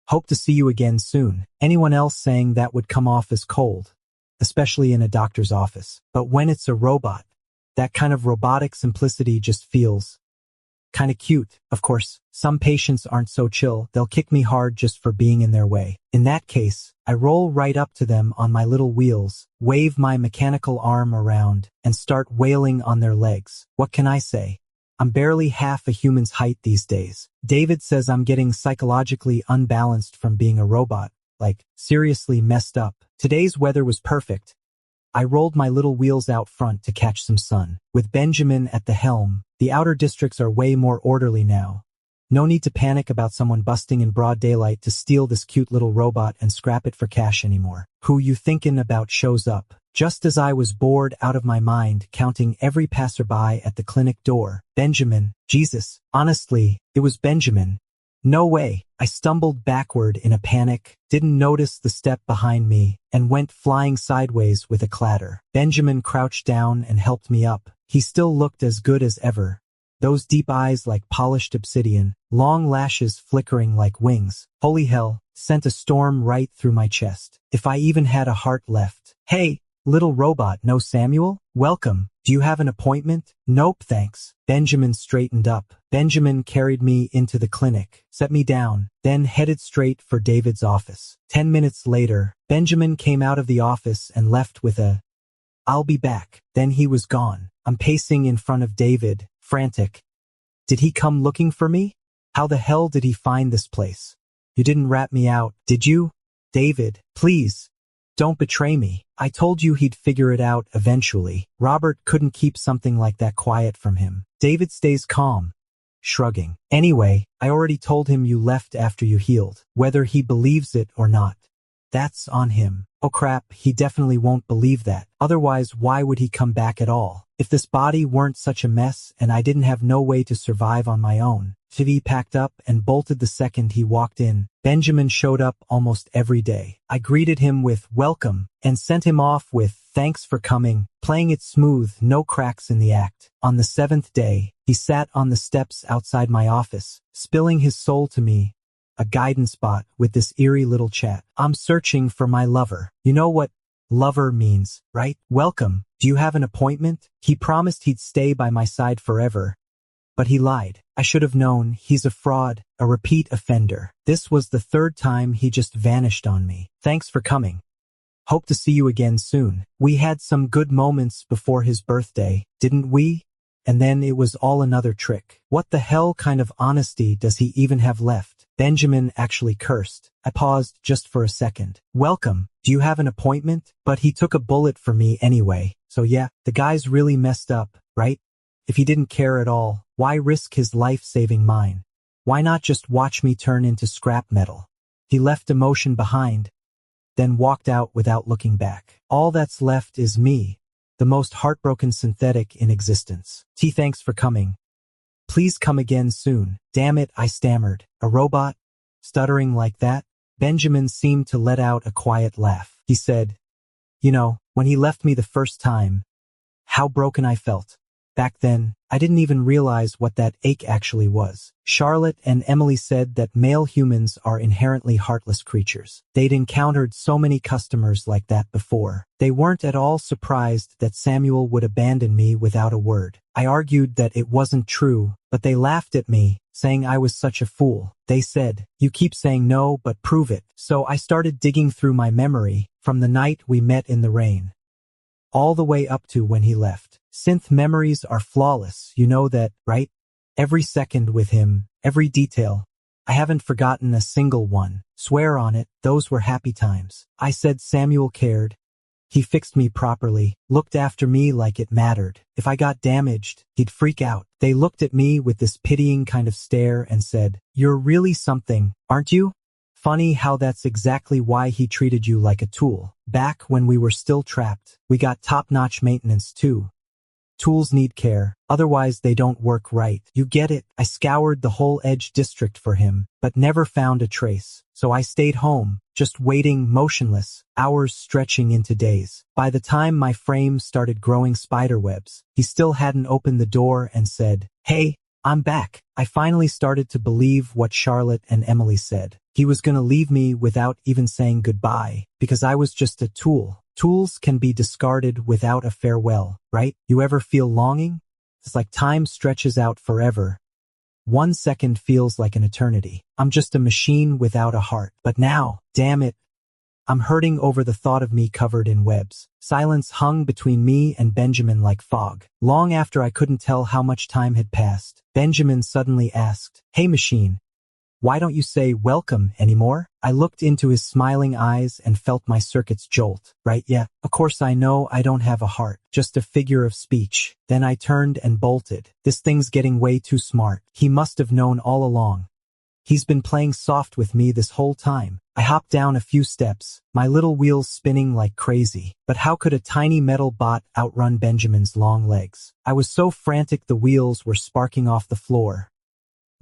Hope to see you again soon. Anyone else saying that would come off as cold, especially in a doctor's office. But when it's a robot, that kind of robotic simplicity just feels Kinda cute. Of course, some patients aren't so chill, they'll kick me hard just for being in their way. In that case, I roll right up to them on my little wheels, wave my mechanical arm around, and start wailing on their legs. What can I say? I'm barely half a human's height these days. David says I'm getting psychologically unbalanced from being a robot, like seriously messed up. Today's weather was perfect. I rolled my little wheels out front to catch some sun. With Benjamin at the helm, the outer districts are way more orderly now. No need to panic about someone busting in broad daylight to steal this cute little robot and scrap it for cash anymore. Who you thinkin' about shows up, just as I was bored out of my mind counting every passerby at the clinic door. Benjamin, Jesus, honestly, it was Benjamin. No way. I stumbled backward in a panic, didn't notice the step behind me, and went flying sideways with a clatter. Benjamin crouched down and helped me up. He still looked as good as ever. Those deep eyes like polished obsidian, long lashes flickering like wings. Holy hell, sent a storm right through my chest. If I even had a heart left. Hey, little robot, no Samuel? Welcome. Do you have an appointment? Nope, thanks. Benjamin straightened up. Benjamin carried me into the clinic, set me down, then headed straight for David's office. 10 minutes later, Benjamin came out of the office and left with a, "I'll be back." Then he was gone. I'm pacing in front of David, frantic. Did he come looking for me? How the hell did he find this place? You didn't rat me out, did you? David, please. Don't betray me. I told you he'd figure it out eventually. Robert couldn't keep something like that quiet from him. David stays calm, shrugging. Anyway, I already told him you left after you healed. Whether he believes it or not, that's on him. Oh crap, he definitely won't believe that. Otherwise, why would he come back at all? If this body weren't such a mess and I didn't have no way to survive on my own. He packed up and bolted the second he walked in. Benjamin showed up almost every day. I greeted him with welcome and sent him off with thanks for coming, playing it smooth, no cracks in the act. On the 7th day, he sat on the steps outside my office, spilling his soul to me. A guidance spot with this eerie little chat. I'm searching for my lover. You know what lover means, right? Welcome. Do you have an appointment? He promised he'd stay by my side forever. But he lied. I should have known. He's a fraud, a repeat offender. This was the 3rd time he just vanished on me. Thanks for coming. Hope to see you again soon. We had some good moments before his birthday, didn't we? And then it was all another trick. What the hell kind of honesty does he even have left? Benjamin actually cursed. I paused just for a second. Welcome. Do you have an appointment? But he took a bullet for me anyway. So yeah, the guy's really messed up, right? If he didn't care at all, why risk his life saving mine? Why not just watch me turn into scrap metal? He left emotion behind, then walked out without looking back. All that's left is me, the most heartbroken synthetic in existence. Thanks for coming. Please come again soon. Damn it, I stammered. A robot? Stuttering like that? Benjamin seemed to let out a quiet laugh. He said, you know, when he left me the first time, how broken I felt. Back then, I didn't even realize what that ache actually was. Charlotte and Emily said that male humans are inherently heartless creatures. They'd encountered so many customers like that before. They weren't at all surprised that Samuel would abandon me without a word. I argued that it wasn't true, but they laughed at me, saying I was such a fool. They said, you keep saying no, but prove it. So I started digging through my memory, from the night we met in the rain, all the way up to when he left. Synth memories are flawless, you know that, right? Every second with him, every detail. I haven't forgotten a single one. Swear on it, those were happy times. I said Samuel cared. He fixed me properly, looked after me like it mattered. If I got damaged, he'd freak out. They looked at me with this pitying kind of stare and said, you're really something, aren't you? Funny how that's exactly why he treated you like a tool. Back when we were still trapped, we got top-notch maintenance too. Tools need care, otherwise they don't work right. You get it? I scoured the whole Edge district for him, but never found a trace. So I stayed home, just waiting motionless, hours stretching into days. By the time my frame started growing spiderwebs, he still hadn't opened the door and said, hey, I'm back. I finally started to believe what Charlotte and Emily said. He was gonna leave me without even saying goodbye, because I was just a tool. Tools can be discarded without a farewell, right? You ever feel longing? It's like time stretches out forever, 1 second feels like an eternity. I'm just a machine without a heart. But now, damn it, I'm hurting over the thought of me covered in webs. Silence hung between me and Benjamin like fog. Long after I couldn't tell how much time had passed, Benjamin suddenly asked, "Hey machine, why don't you say welcome anymore?" I looked into his smiling eyes and felt my circuits jolt. Right, yeah, of course I know I don't have a heart, just a figure of speech. Then I turned and bolted. This thing's getting way too smart. He must have known all along. He's been playing soft with me this whole time. I hopped down a few steps, my little wheels spinning like crazy. But how could a tiny metal bot outrun Benjamin's long legs? I was so frantic the wheels were sparking off the floor.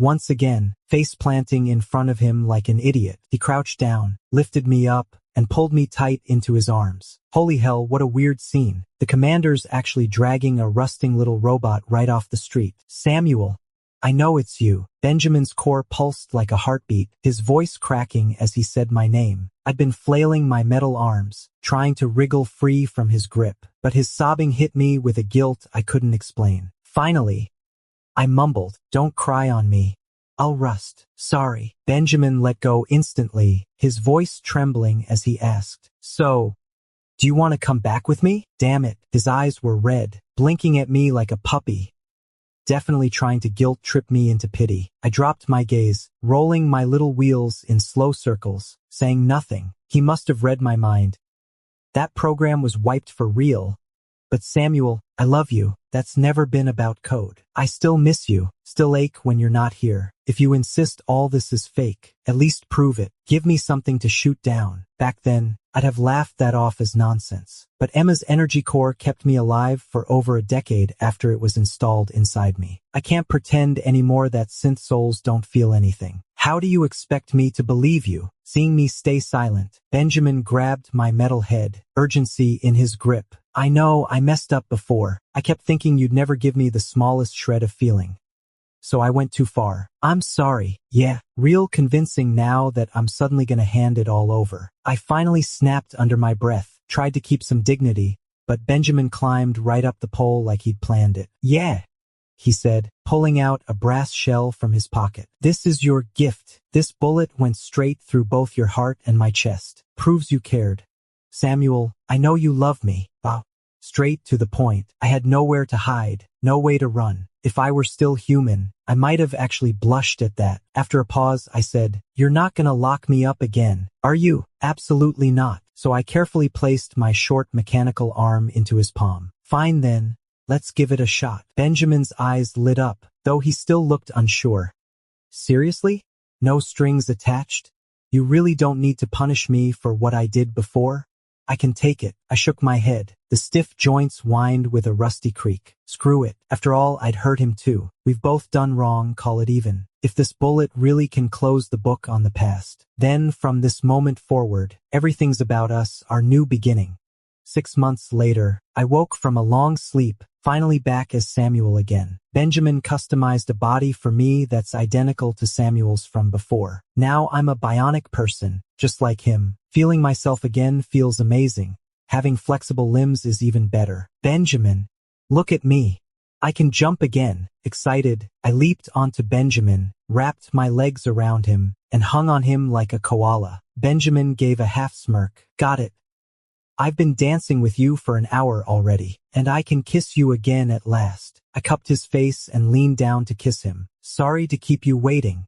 Once again, face planting in front of him like an idiot, he crouched down, lifted me up, and pulled me tight into his arms. Holy hell, what a weird scene. The commander's actually dragging a rusting little robot right off the street. "Samuel, I know it's you." Benjamin's core pulsed like a heartbeat, his voice cracking as he said my name. I'd been flailing my metal arms, trying to wriggle free from his grip, but his sobbing hit me with a guilt I couldn't explain. Finally, I mumbled, "Don't cry on me. I'll rust. Sorry." Benjamin let go instantly, his voice trembling as he asked, "So, do you want to come back with me?" Damn it, his eyes were red, blinking at me like a puppy, definitely trying to guilt trip me into pity. I dropped my gaze, rolling my little wheels in slow circles, saying nothing. He must have read my mind. That program was wiped for real. But Samuel, I love you. That's never been about code. I still miss you, still ache when you're not here. If you insist all this is fake, at least prove it. Give me something to shoot down. Back then, I'd have laughed that off as nonsense. But Emma's energy core kept me alive for over a decade after it was installed inside me. I can't pretend anymore that synth souls don't feel anything. How do you expect me to believe you? Seeing me stay silent, Benjamin grabbed my metal head, urgency in his grip. I know I messed up before. I kept thinking you'd never give me the smallest shred of feeling. So I went too far. I'm sorry. Yeah, real convincing now that I'm suddenly gonna hand it all over. I finally snapped under my breath, tried to keep some dignity, but Benjamin climbed right up the pole like he'd planned it. "Yeah," he said, pulling out a brass shell from his pocket. "This is your gift. This bullet went straight through both your heart and my chest. Proves you cared. Samuel, I know you love me." Wow. Straight to the point. I had nowhere to hide, no way to run. If I were still human, I might have actually blushed at that. After a pause, I said, "You're not gonna lock me up again, are you?" "Absolutely not." So I carefully placed my short mechanical arm into his palm. "Fine then, let's give it a shot." Benjamin's eyes lit up, though he still looked unsure. "Seriously? No strings attached? You really don't need to punish me for what I did before? I can take it." I shook my head. The stiff joints whined with a rusty creak. "Screw it. After all, I'd hurt him too. We've both done wrong, call it even. If this bullet really can close the book on the past, then from this moment forward, everything's about us, our new beginning." 6 months later, I woke from a long sleep, finally back as Samuel again. Benjamin customized a body for me that's identical to Samuel's from before. Now I'm a bionic person, just like him. Feeling myself again feels amazing. Having flexible limbs is even better. "Benjamin, look at me. I can jump again." Excited, I leaped onto Benjamin, wrapped my legs around him, and hung on him like a koala. Benjamin gave a half smirk. "Got it. I've been dancing with you for an hour already, and I can kiss you again at last." I cupped his face and leaned down to kiss him. "Sorry to keep you waiting."